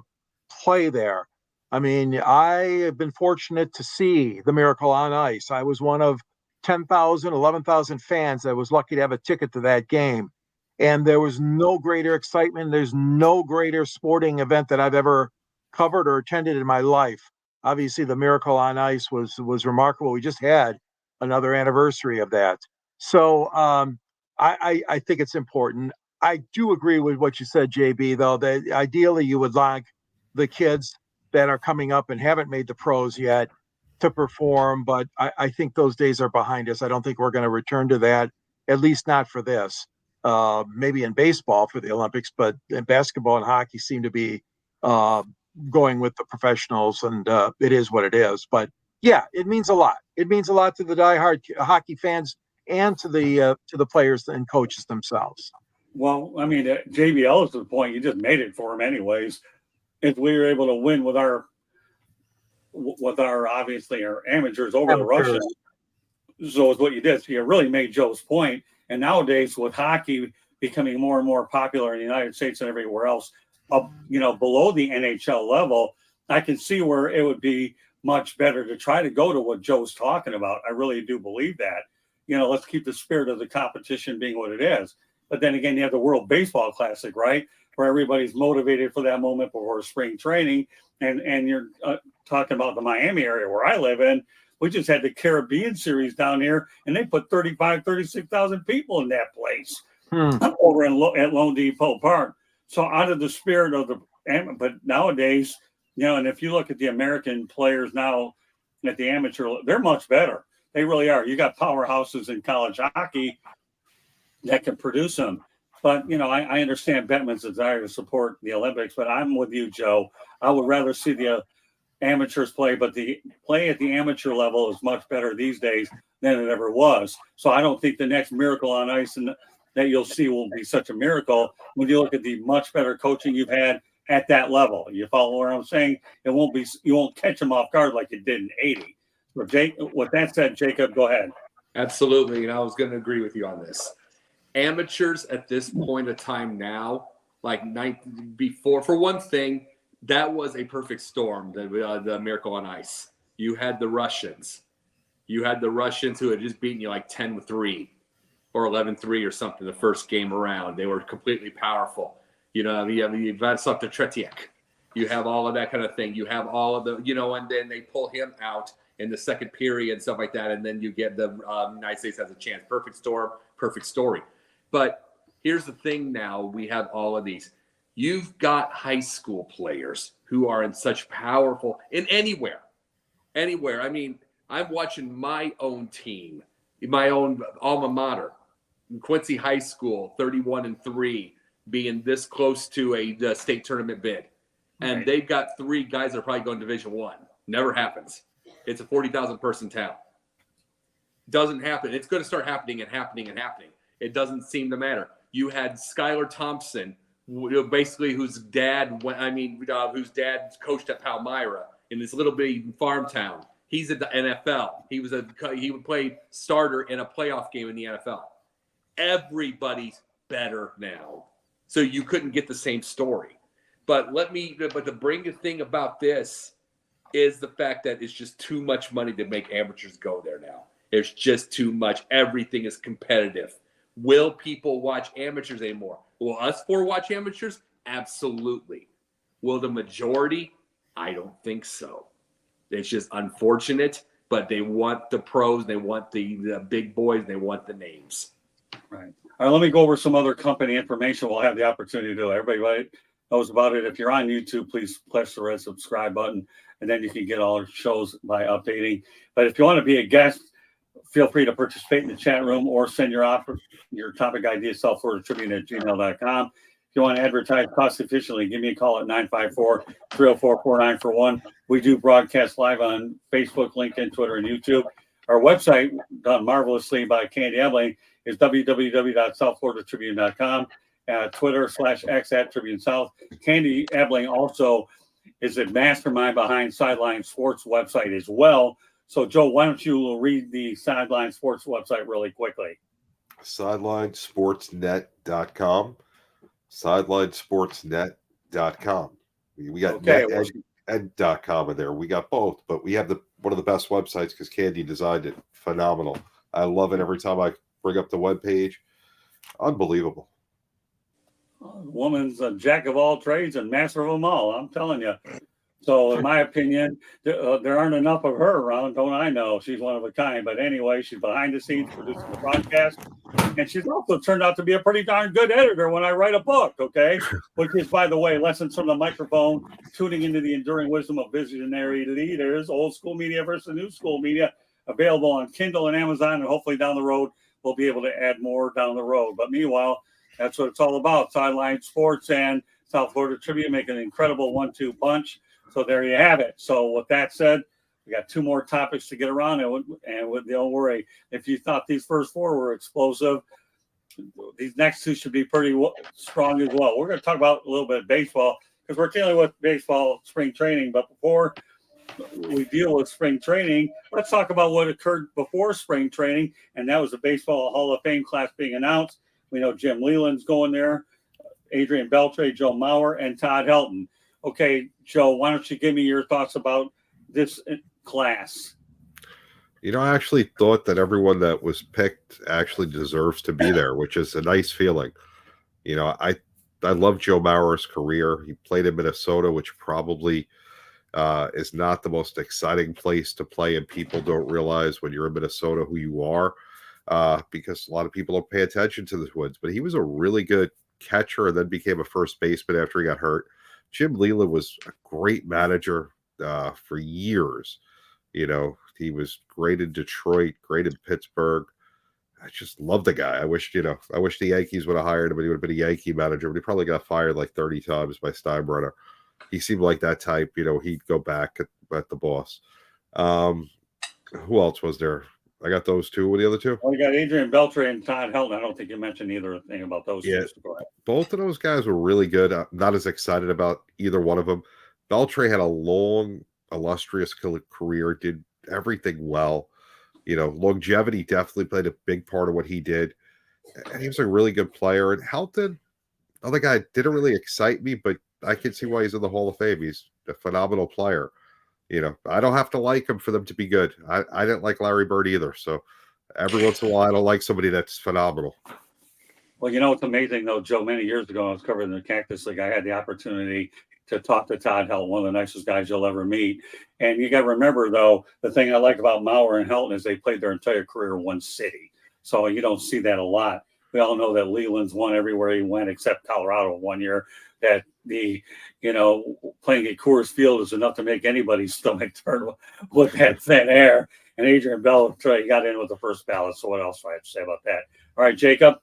play there. I mean, I have been fortunate to see the Miracle on Ice. I was one of 10,000, 11,000 fans that was lucky to have a ticket to that game. And there was no greater excitement. There's no greater sporting event that I've ever covered or attended in my life. Obviously, the Miracle on Ice was remarkable. We just had another anniversary of that. So I think it's important. I do agree with what you said, JB, though, that ideally you would like the kids that are coming up and haven't made the pros yet to perform. But I think those days are behind us. I don't think we're going to return to that, at least not for this. Maybe in baseball for the Olympics, but in basketball and hockey seem to be going with the professionals, and it is what it is. But yeah, it means a lot. It means a lot to the diehard hockey fans and to the players and coaches themselves. Well, I mean, JB Ellis' point, you just made it for him anyways. If we were able to win with our obviously our amateurs over the Russians, so it's what you did. So you really made Joe's point. And nowadays, with hockey becoming more and more popular in the United States and everywhere else, below the NHL level, I can see where it would be much better to try to go to what Joe's talking about. I really do believe that. Let's keep the spirit of the competition being what it is. But then again, you have the World Baseball Classic, right, where everybody's motivated for that moment before spring training. And you're talking about the Miami area where I live in. We just had the Caribbean Series down here, and they put 36,000 people in that place over at Lone Depot Park. So out of the spirit of but nowadays, and if you look at the American players now at the amateur, they're much better. They really are. You got powerhouses in college hockey that can produce them. But, I understand Bettman's desire to support the Olympics, but I'm with you, Joe. I would rather see the amateurs play, but the play at the amateur level is much better these days than it ever was. So I don't think the next Miracle on Ice that you'll see will be such a miracle when you look at the much better coaching you've had at that level. You follow what I'm saying? You won't catch them off guard like you did in 80. So Jake, with that said, Jacob, go ahead. Absolutely, and I was going to agree with you on this. Amateurs at this point of time now, like night before, for one thing, that was a perfect storm. The Miracle on Ice. You had the Russians. You had the Russians who had just beaten you like 10-3 or 11-3 or something the first game around. They were completely powerful. You have Vladislav Tretiak. You have all of that kind of thing. You have all of the, and then they pull him out in the second period and stuff like that. And then you get the United States has a chance. Perfect storm, perfect story. But here's the thing now. We have all of these. You've got high school players who are in such powerful, in anywhere. I mean, I'm watching my own team, my own alma mater, Quincy High School, 31-3, being this close to the state tournament bid. And Right. they've got 3 guys that are probably going Division I. Never happens. It's a 40,000 person town. Doesn't happen. It's going to start happening and happening and happening. It doesn't seem to matter. You had Skylar Thompson, basically whose dad coached at Palmyra in this little bitty farm town. He's at the NFL. He played starter in a playoff game in the NFL. Everybody's better now, so you couldn't get the same story. But the brilliant thing about this is the fact that it's just too much money to make amateurs go there now. There's just too much. Everything is competitive. Will people watch amateurs anymore? Will us 4 watch amateurs? Absolutely. Will the majority? I don't think so. It's just unfortunate, but they want the pros, they want the big boys, they want the names. Right. All right, let me go over some other company information. We'll have the opportunity to do it. Everybody knows about it. If you're on YouTube, please press the red subscribe button, and then you can get all our shows by updating. But if you want to be a guest, feel free to participate in the chat room or send your topic idea southfloridatribune@gmail.com. If you want to advertise cost efficiently, give me a call at 954-304-4941. We do broadcast live on Facebook, LinkedIn, Twitter, and YouTube. Our website, done marvelously by Candy Ebling, is www.southfloridatribune.com. Twitter/X @Tribune South. Candy Ebling also is a mastermind behind Sideline Sports website as well. So, Joe, why don't you read the Sideline Sports website really quickly? SidelineSportsNet.com. SidelineSportsNet.com. We got Okay, net and .com in there. We got both, but we have one of the best websites because Candy designed it. Phenomenal. I love it every time I bring up the webpage. Unbelievable. Woman's a jack of all trades and master of them all. I'm telling you. So, in my opinion, there aren't enough of her around. Don't I know? She's one of a kind. But anyway, she's behind the scenes producing the broadcast. And she's also turned out to be a pretty darn good editor when I write a book, okay? Which is, by the way, Lessons from the Microphone, Tuning into the Enduring Wisdom of Visionary Leaders, Old School Media versus New School Media, available on Kindle and Amazon. And hopefully down the road, we'll be able to add more down the road. But meanwhile, that's what it's all about. Sideline Sports and South Florida Tribune make an incredible 1-2 punch. So there you have it. So with that said, we got 2 more topics to get around, and don't worry. If you thought these first 4 were explosive, these next 2 should be pretty strong as well. We're going to talk about a little bit of baseball because we're dealing with baseball spring training. But before we deal with spring training, let's talk about what occurred before spring training, and that was the Baseball Hall of Fame class being announced. We know Jim Leland's going there, Adrian Beltre, Joe Mauer, and Todd Helton. Okay, Joe, why don't you give me your thoughts about this class? I actually thought that everyone that was picked actually deserves to be there, which is a nice feeling. I love Joe Mauer's career. He played in Minnesota, which probably is not the most exciting place to play, and people don't realize when you're in Minnesota who you are because a lot of people don't pay attention to the Twins. But he was a really good catcher and then became a first baseman after he got hurt. Jim Leland was a great manager for years. He was great in Detroit, great in Pittsburgh. I just love the guy. I wish the Yankees would have hired him and he would have been a Yankee manager, but he probably got fired like 30 times by Steinbrenner. He seemed like that type, he'd go back at the boss. Who else was there? I got those two. What are the other two? Well, you got Adrian Beltre and Todd Helton. I don't think you mentioned either thing about those Yeah. two. So go ahead. Both of those guys were really good. I'm not as excited about either one of them. Beltre had a long, illustrious career, did everything well. Longevity definitely played a big part of what he did. And he was a really good player. And Helton, other guy, didn't really excite me, but I can see why he's in the Hall of Fame. He's a phenomenal player. I don't have to like him for them to be good. I didn't like Larry Bird either. So every once in a while, I don't like somebody that's phenomenal. Well, it's amazing, though, Joe. Many years ago, I was covering the Cactus League. I had the opportunity to talk to Todd Helton, one of the nicest guys you'll ever meet. And you got to remember, though, the thing I like about Mauer and Helton is they played their entire career in one city. So you don't see that a lot. We all know that Leland's won everywhere he went except Colorado one year. That playing at Coors Field is enough to make anybody's stomach turn with that thin air. And Adrian Beltre got in with the first ballot. So what else do I have to say about that? All right, Jacob.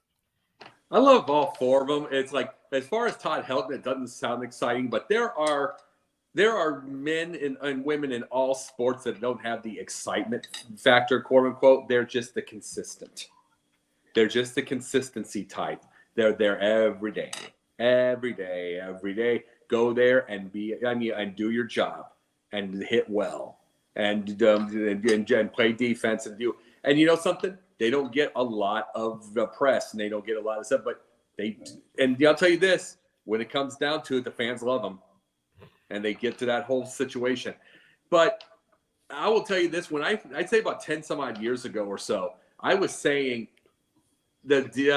I love all four of them. It's like, as far as Todd Helton, it doesn't sound exciting, but there are men and women in all sports that don't have the excitement factor, quote unquote. They're just the consistent. They're just the consistency type. They're there every day. Go there and and do your job and hit well and play defense and do. And you know something? They don't get a lot of press and they don't get a lot of stuff, but I'll tell you this: when it comes down to it, the fans love them, and they get to that whole situation. But I will tell you this: when I'd say about 10 some odd years ago or so, I was saying that the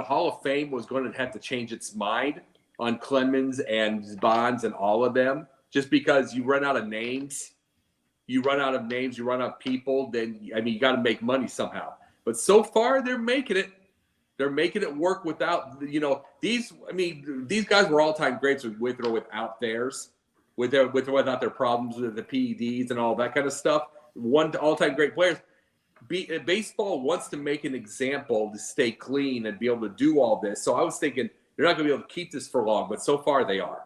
Hall of Fame was going to have to change its mind on Clemens and Bonds and all of them, just because you run out of names. You run out of people, then you got to make money somehow. But so far, they're making it. They're making it work without these. These guys were all-time greats with or without theirs, with or without their problems with the PEDs and all that kind of stuff. All-time great players. Baseball wants to make an example to stay clean and be able to do all this. So I was thinking they're not going to be able to keep this for long, but so far they are.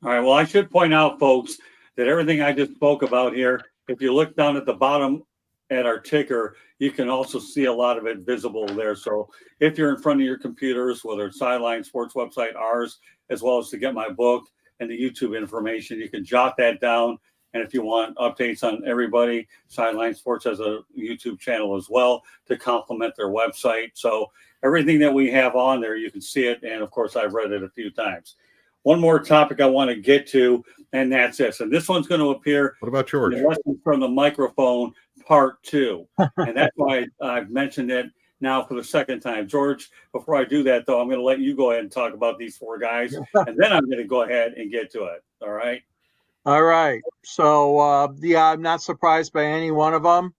All right. Well, I should point out, folks, that everything I just spoke about here, if you look down at the bottom at our ticker, you can also see a lot of it visible there. So if you're in front of your computers, whether it's Sideline Sports website, ours, as well as to get my book and the YouTube information, you can jot that down. And if you want updates on everybody, Sideline Sports has a YouTube channel as well to complement their website. So everything that we have on there, you can see it. And of course, I've read it a few times. One more topic I want to get to, and that's this. And this one's going to appear. What about George? Lessons from the Microphone, Part 2. And that's why I've mentioned it now for the second time. George, before I do that, though, I'm going to let you go ahead and talk about these four guys, and then I'm going to go ahead and get to it. All right? All right. So, I'm not surprised by any one of them.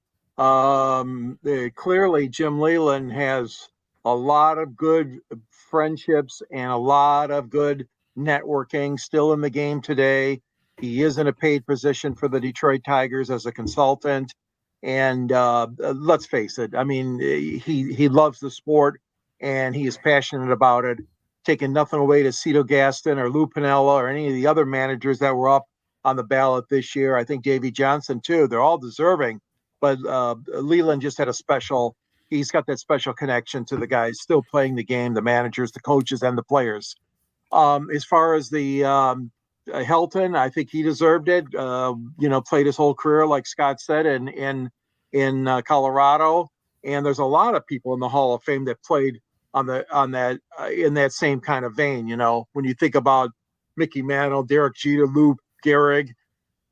Clearly, Jim Leland has a lot of good friendships and a lot of good networking still in the game today. He is in a paid position for the Detroit Tigers as a consultant. And let's face it, he loves the sport and he is passionate about it, taking nothing away to Cito Gaston or Lou Piniella or any of the other managers that were up on the ballot this year. I think Davey Johnson, too. They're all deserving. But Leland just had he's got that special connection to the guys still playing the game, the managers, the coaches, and the players. As far as the Helton, I think he deserved it. Played his whole career, like Scott said, in Colorado. And there's a lot of people in the Hall of Fame that played in that same kind of vein. When you think about Mickey Mantle, Derek Jeter, Lou Gehrig,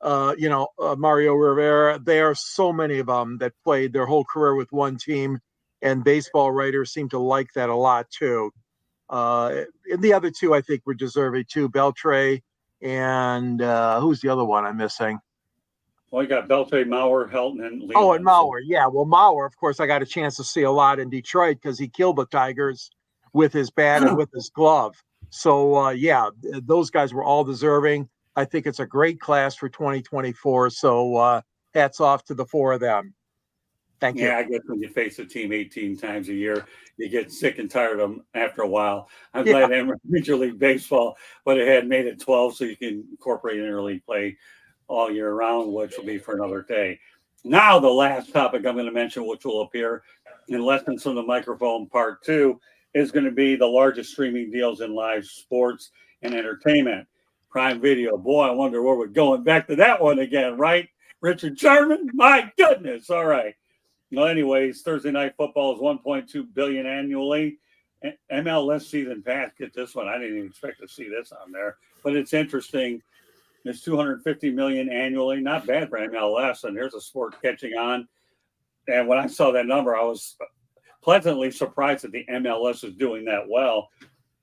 Mario Rivera, there are so many of them that played their whole career with one team, and baseball writers seem to like that a lot too. And the other two, I think, were deserving too. Beltre and who's the other one I'm missing? Well, you got Beltre, Mauer, Helton, and Leland. Oh, and Mauer. Yeah, well, Mauer, of course, I got a chance to see a lot in Detroit because he killed the Tigers with his bat and with his glove. So, those guys were all deserving. I think it's a great class for 2024. So hats off to the four of them. Thank you. Yeah, I guess when you face a team 18 times a year, you get sick and tired of them after a while. I'm glad Major League Baseball went ahead and made it 12 so you can incorporate interleague play all year round, which will be for another day. Now, the last topic I'm going to mention, which will appear in Lessons from the Microphone Part 2, is going to be the largest streaming deals in live sports and entertainment. Prime Video. Boy, I wonder where we're going back to that one again, right? Richard Sherman? My goodness. All right. Well, anyways, Thursday Night Football is $1.2 billion annually. MLS season pass, get this one. I didn't even expect to see this on there, but it's interesting. It's $250 million annually. Not bad for MLS. And here's a sport catching on. And when I saw that number, I was pleasantly surprised that the MLS is doing that well.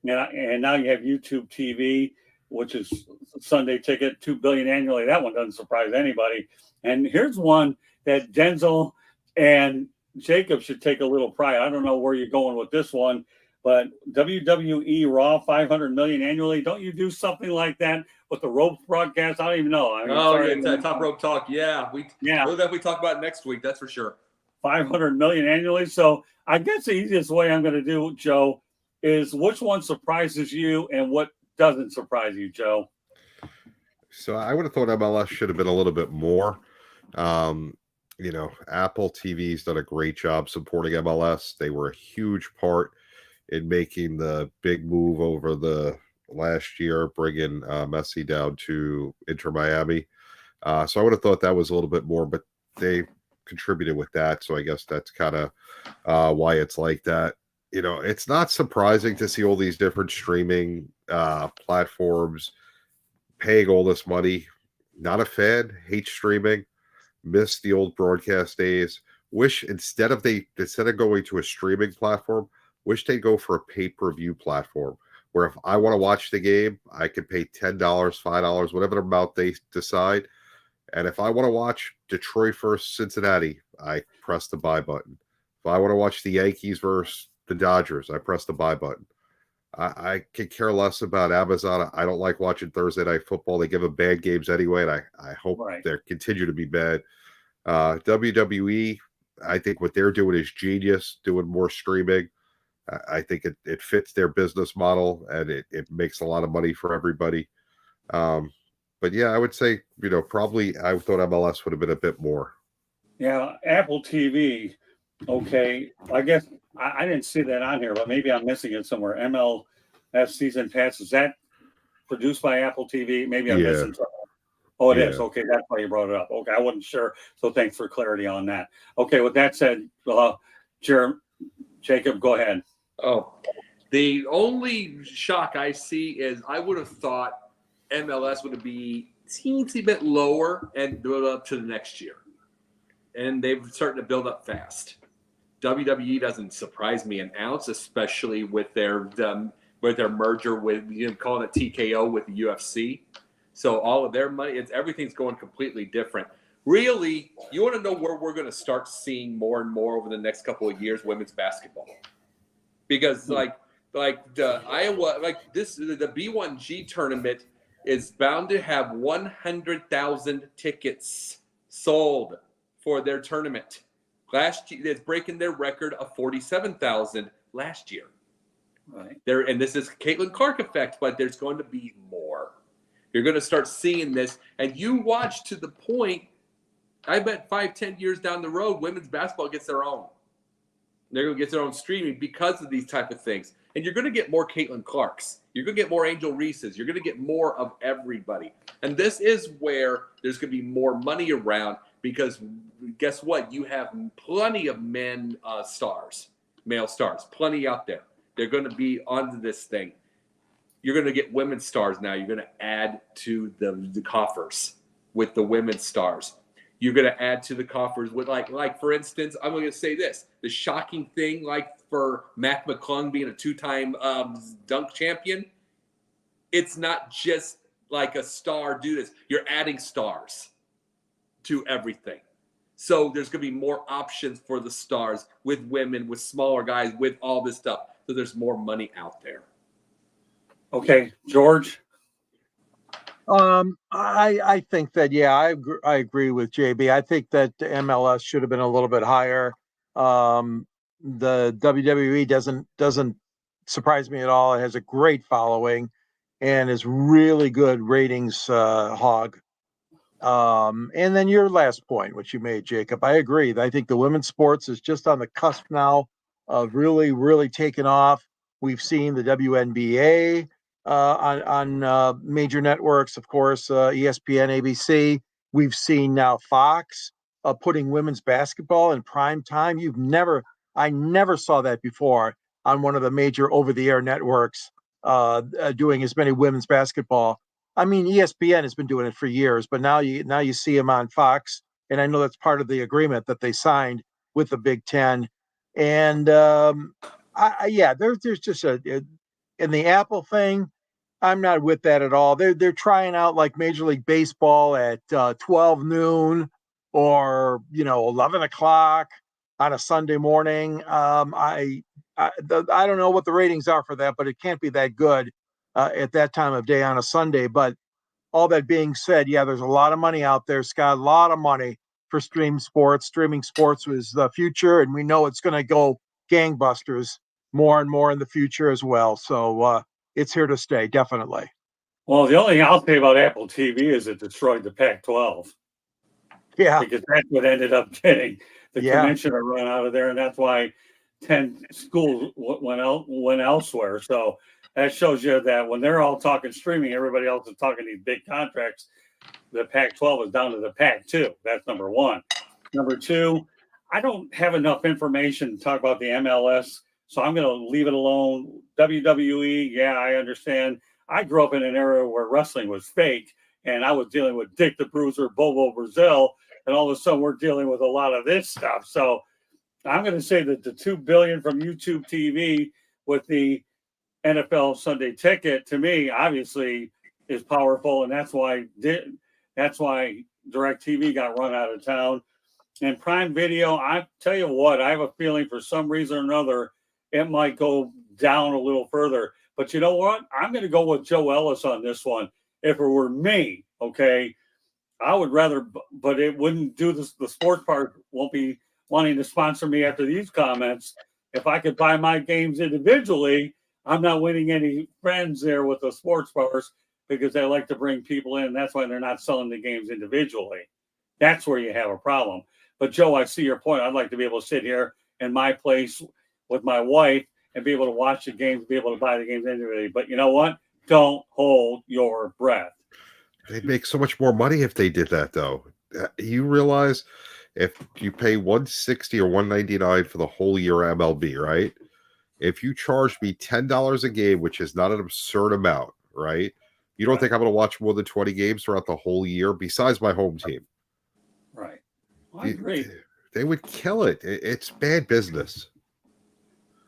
And now you have YouTube TV, which is Sunday Ticket, $2 billion annually. That one doesn't surprise anybody. And here's one that Denzel and Jacob should take a little pride. I don't know where you're going with this one, but WWE Raw, $500 million annually. Don't you do something like that with the rope broadcast? I don't even know. I mean, yeah, Top Rope Talk. Yeah, we'll definitely talk about it next week. That's for sure. $500 million annually. So I guess the easiest way I'm going to do, Joe, is which one surprises you and what doesn't surprise you, Joe? So I would have thought MLS should have been a little bit more. Apple TV's done a great job supporting MLS. They were a huge part in making the big move over the last year, bringing Messi down to Inter Miami. So I would have thought that was a little bit more, but they contributed with that. So I guess that's kind of why it's like that. It's not surprising to see all these different streaming platforms paying all this money. Not a fan, hate streaming, miss the old broadcast days. Wish instead of going to a streaming platform, wish they'd go for a pay-per-view platform where if I want to watch the game, I can pay $10, $5, whatever amount they decide. And if I want to watch Detroit versus Cincinnati, I press the buy button. If I want to watch the Yankees versus the Dodgers, I press the buy button. I could care less about Amazon. I don't like watching Thursday Night Football. They give them bad games anyway, and I hope they continue to be bad. WWE, I think what they're doing is genius, doing more streaming. I think it fits their business model, and it makes a lot of money for everybody. But yeah, I would say, probably I thought MLS would have been a bit more. Yeah, Apple TV. Okay, I guess I didn't see that on here, but maybe I'm missing it somewhere. MLS season pass, is that produced by Apple TV? Maybe I'm missing something. Oh, it is. Okay, that's why you brought it up. Okay, I wasn't sure. So thanks for clarity on that. Okay, with that said, Jacob, go ahead. Oh, the only shock I see is I would have thought MLS would be a teensy bit lower and build up to the next year. And they've started to build up fast. WWE doesn't surprise me an ounce, especially with their merger with, calling it TKO with the UFC. So all of their money, everything's going completely different. Really, you want to know where we're going to start seeing more and more over the next couple of years? Women's basketball, because like the Iowa, the B1G tournament is bound to have 100,000 tickets sold for their tournament. Last year, it's breaking their record of 47,000 last year. Right. And this is Caitlin Clark effect, but there's going to be more. You're going to start seeing this, and you watch to the point. I bet 5-10 years down the road, women's basketball gets their own. They're going to get their own streaming because of these type of things. And you're going to get more Caitlin Clarks. You're going to get more Angel Reeses. You're going to get more of everybody. And this is where there's going to be more money around, because guess what? You have plenty of male stars, plenty out there. They're going to be onto this thing. You're going to get women's stars now. You're going to add to the coffers with the women's stars. You're going to add to the coffers with like for instance, I'm going to say this: the shocking thing, like for Mac McClung being a 2-time dunk champion, it's not just like a star do this. You're adding stars to everything. So there's going to be more options for the stars with women, with smaller guys, with all this stuff. So there's more money out there. Okay, George. I think that, I agree with JB. I think that the MLS should have been a little bit higher. The WWE doesn't surprise me at all. It has a great following and is really good ratings hog. And then your last point, which you made, Jacob, I agree. I think the women's sports is just on the cusp now of really, really taking off. We've seen the WNBA on major networks, of course, ESPN, ABC. We've seen now Fox putting women's basketball in prime time. I never saw that before on one of the major over-the-air networks doing as many women's basketball. I mean, ESPN has been doing it for years, but now you see him on Fox, and I know that's part of the agreement that they signed with the Big Ten. And yeah, there's just in the Apple thing. I'm not with that at all. They're trying out like Major League Baseball at 12 noon or 11 o'clock on a Sunday morning. I don't know what the ratings are for that, but it can't be that good at that time of day on a Sunday. But all that being said, yeah, there's a lot of money out there, Scott, a lot of money for stream sports. Streaming sports was the future, and we know it's going to go gangbusters more and more in the future as well. So it's here to stay, definitely. Well, the only thing I'll say about Apple TV is it destroyed the Pac-12 Yeah, because that's what ended up getting the Yeah. commissioner run out of there, and that's why 10 schools went elsewhere. So that shows you that when they're all talking streaming, everybody else is talking these big contracts. The Pac-12 is down to the Pac-2. That's number one. Number two, I don't have enough information to talk about the MLS, so I'm going to leave it alone. WWE, yeah, I understand. I grew up in an era where wrestling was fake, and I was dealing with Dick the Bruiser, Bobo Brazil, and all of a sudden we're dealing with a lot of this stuff. So I'm going to say that the $2 billion from YouTube TV with the NFL Sunday Ticket, to me, obviously, is powerful, and that's why DirecTV got run out of town. And Prime Video, I tell you what, I have a feeling for some reason or another, it might go down a little further. But you know what? I'm going to go with Joe Ellis on this one. If it were me, okay, I would rather, but it wouldn't do this. The sports part won't be wanting to sponsor me after these comments. If I could buy my games individually, I'm not winning any friends there with the sports bars because they like to bring people in. That's why they're not selling the games individually. That's where you have a problem. But Joe, I see your point. I'd like to be able to sit here in my place with my wife and be able to watch the games, be able to buy the games individually. But you know what? Don't hold your breath. They'd make so much more money if they did that, though. You realize if you pay $160 or $199 for the whole year MLB, right? If you charge me $10 a game, which is not an absurd amount, right? You don't think I'm going to watch more than 20 games throughout the whole year besides my home team? Right. Well, I agree. They would kill it. It's bad business.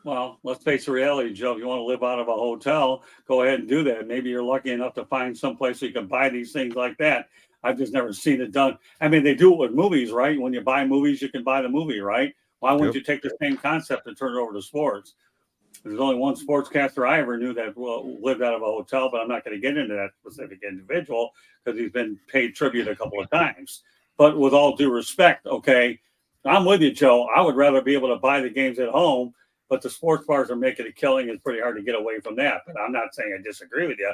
Well, let's face the reality, Joe. If you want to live out of a hotel, go ahead and do that. Maybe you're lucky enough to find some place where you can buy these things like that. I've just never seen it done. I mean, they do it with movies, right? When you buy movies, you can buy the movie, right? Why wouldn't you take the same concept and turn it over to sports? There's only one sportscaster I ever knew that lived out of a hotel, but I'm not going to get into that specific individual because he's been paid tribute a couple of times. But with all due respect, okay, I'm with you, Joe. I would rather be able to buy the games at home, but the sports bars are making a killing. It's pretty hard to get away from that. But I'm not saying I disagree with you.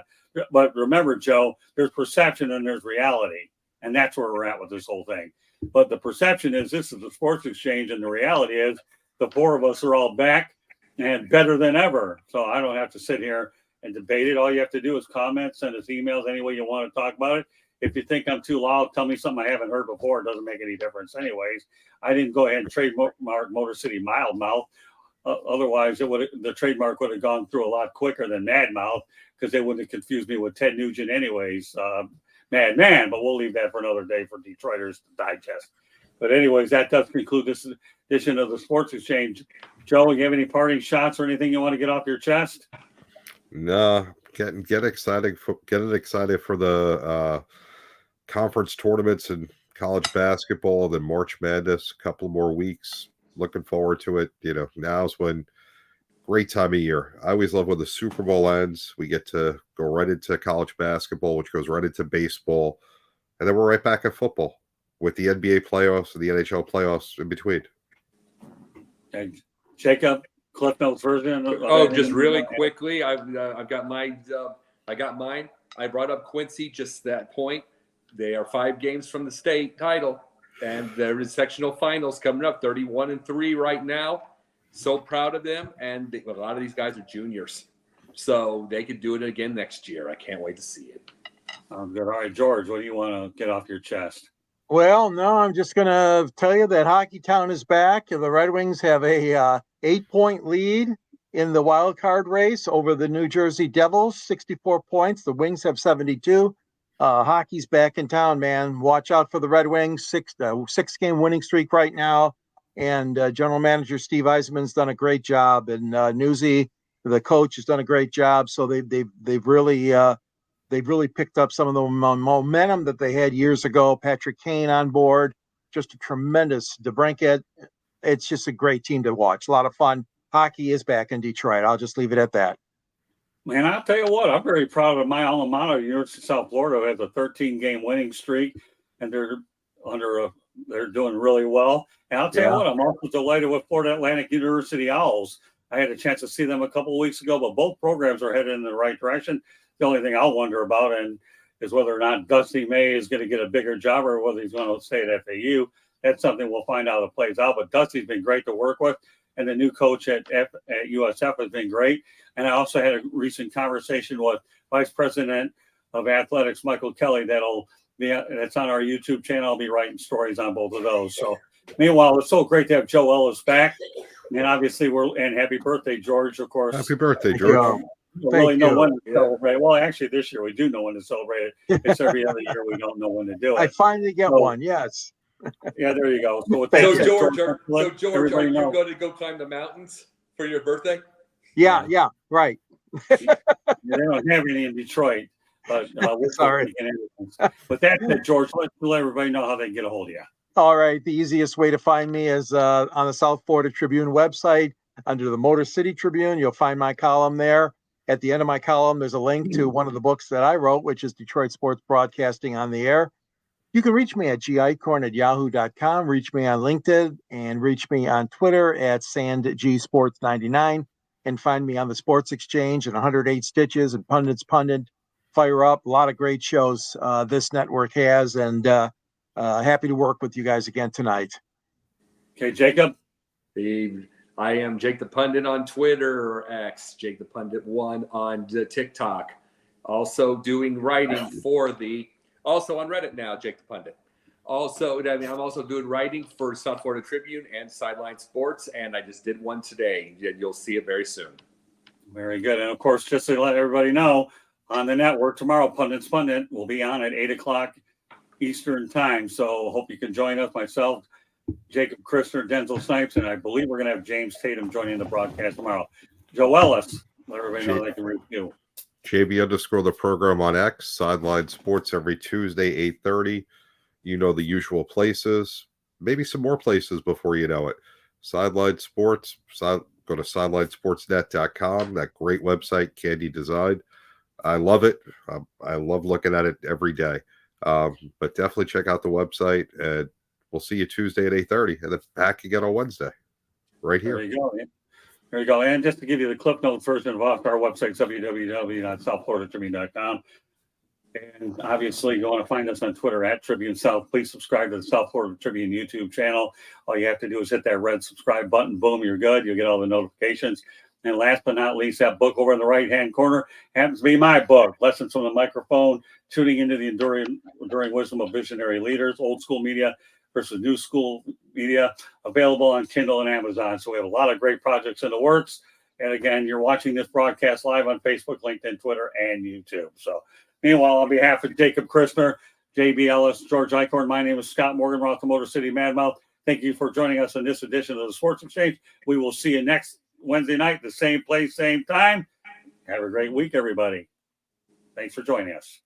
But remember, Joe, there's perception and there's reality. And that's where we're at with this whole thing. But the perception is this is the sports exchange, and the reality is the four of us are all back and better than ever. So I don't have to sit here and debate it. All you have to do is comment, send us emails any way you want to talk about it. If you think I'm too loud, tell me something I haven't heard before. It doesn't make any difference anyways. I didn't go ahead and trademark Motor City Mild Mouth. Otherwise, the trademark would have gone through a lot quicker than Mad Mouth because they wouldn't have confused me with Ted Nugent anyways. Madman, but we'll leave that for another day for Detroiters to digest. But anyways, that does conclude this edition of the Sports Exchange. Joe, you have any parting shots or anything you want to get off your chest? No, get excited for the conference tournaments and college basketball, then March Madness, a couple more weeks. Looking forward to it. Now's when great time of year. I always love when the Super Bowl ends. We get to go right into college basketball, which goes right into baseball, and then we're right back at football with the NBA playoffs and the NHL playoffs in between. And Jacob, Cliff Notes version. Just really quickly, I've got mine. I brought up Quincy just that point. They are 5 games from the state title, and there is sectional finals coming up, 31-3 right now. So proud of them, and a lot of these guys are juniors, so they could do it again next year. I can't wait to see it. Good. All right, George, what do you want to get off your chest? Well, no, I'm just going to tell you that Hockey Town is back. The Red Wings have a 8-point lead in the wild card race over the New Jersey Devils, 64 points. The Wings have 72. Hockey's back in town, man. Watch out for the Red Wings. 6-game winning streak right now. And General Manager Steve Eisman's done a great job, and Newsy, the coach, has done a great job. So they've really picked up some of the momentum that they had years ago. Patrick Kane on board, just a tremendous DeBrincat. It's just a great team to watch. A lot of fun. Hockey is back in Detroit. I'll just leave it at that. Man, I'll tell you what, I'm very proud of my alma mater, University of South Florida, has a 13-game winning streak, and they're doing really well. And I'll tell you what, I'm also delighted with Florida Atlantic University Owls. I had a chance to see them a couple of weeks ago, but both programs are headed in the right direction. The only thing I'll wonder about is whether or not Dusty May is going to get a bigger job or whether he's going to stay at FAU. That's something we'll find out how it plays out. But Dusty's been great to work with, and the new coach at USF has been great. And I also had a recent conversation with Vice President of Athletics, Michael Kelly, that's on our YouTube channel. I'll be writing stories on both of those. So meanwhile, it's so great to have Joe Ellis back. And obviously and happy birthday, George, of course. Happy birthday, George. We don't really know when to celebrate. Well, actually, this year we do know when to celebrate it. It's every other year we don't know when to do it. I finally get one, yes. Yeah, there you go. So, George, are you going to go climb the mountains for your birthday? Yeah, right. They don't have any in Detroit, but we're sorry. But that's it, George. Let's let everybody know how they can get a hold of you. All right. The easiest way to find me is on the South Florida Tribune website under the Motor City Tribune. You'll find my column there. At the end of my column, there's a link to one of the books that I wrote, which is Detroit Sports Broadcasting on the Air. You can reach me at gicorn@yahoo.com, reach me on LinkedIn, and reach me on Twitter at SandGSports99, and find me on the Sports Exchange and 108 Stitches and Pundits Pundit, Fire Up. A lot of great shows this network has, and happy to work with you guys again tonight. Okay, Jacob. I am Jake the Pundit on Twitter or X, Jake the Pundit 1 on TikTok. Also doing writing also on Reddit now, Jake the Pundit. Also, I'm also doing writing for South Florida Tribune and Sideline Sports, and I just did one today. You'll see it very soon. Very good. And of course, just to let everybody know, on the network tomorrow, Pundits Pundit will be on at 8:00 Eastern time. So hope you can join us, myself, Jacob Christner, Denzel Snipes, and I believe we're going to have James Tatum joining the broadcast tomorrow. Joe Ellis, let everybody know they can reach you. JB_ the program on X, Sideline Sports every Tuesday, 8:30. You know the usual places, maybe some more places before you know it. Sideline Sports, go to sidelinesportsnet.com, that great website, Candy Design. I love it. I love looking at it every day. But definitely check out the website, and we'll see you Tuesday at 8:30, and then back again on Wednesday, right here. There you go. There you go. And just to give you the clip notes version of our website, www.southfloridatribune.com. And obviously, you want to find us on Twitter at Tribune South. Please subscribe to the South Florida Tribune YouTube channel. All you have to do is hit that red subscribe button. Boom, you're good. You'll get all the notifications. And last but not least, that book over in the right-hand corner happens to be my book, Lessons from the Microphone, Tuning into the Enduring Wisdom of Visionary Leaders, Old School Media versus New School Media, available on Kindle and Amazon. So we have a lot of great projects in the works. And again, you're watching this broadcast live on Facebook, LinkedIn, Twitter, and YouTube. So meanwhile, on behalf of Jacob Christner, JB Ellis, George Eichhorn, my name is Scott Morgan, Roth the Motor City Madmouth. Thank you for joining us in this edition of the Sports Exchange. We will see you next Wednesday night, the same place, same time. Have a great week, everybody. Thanks for joining us.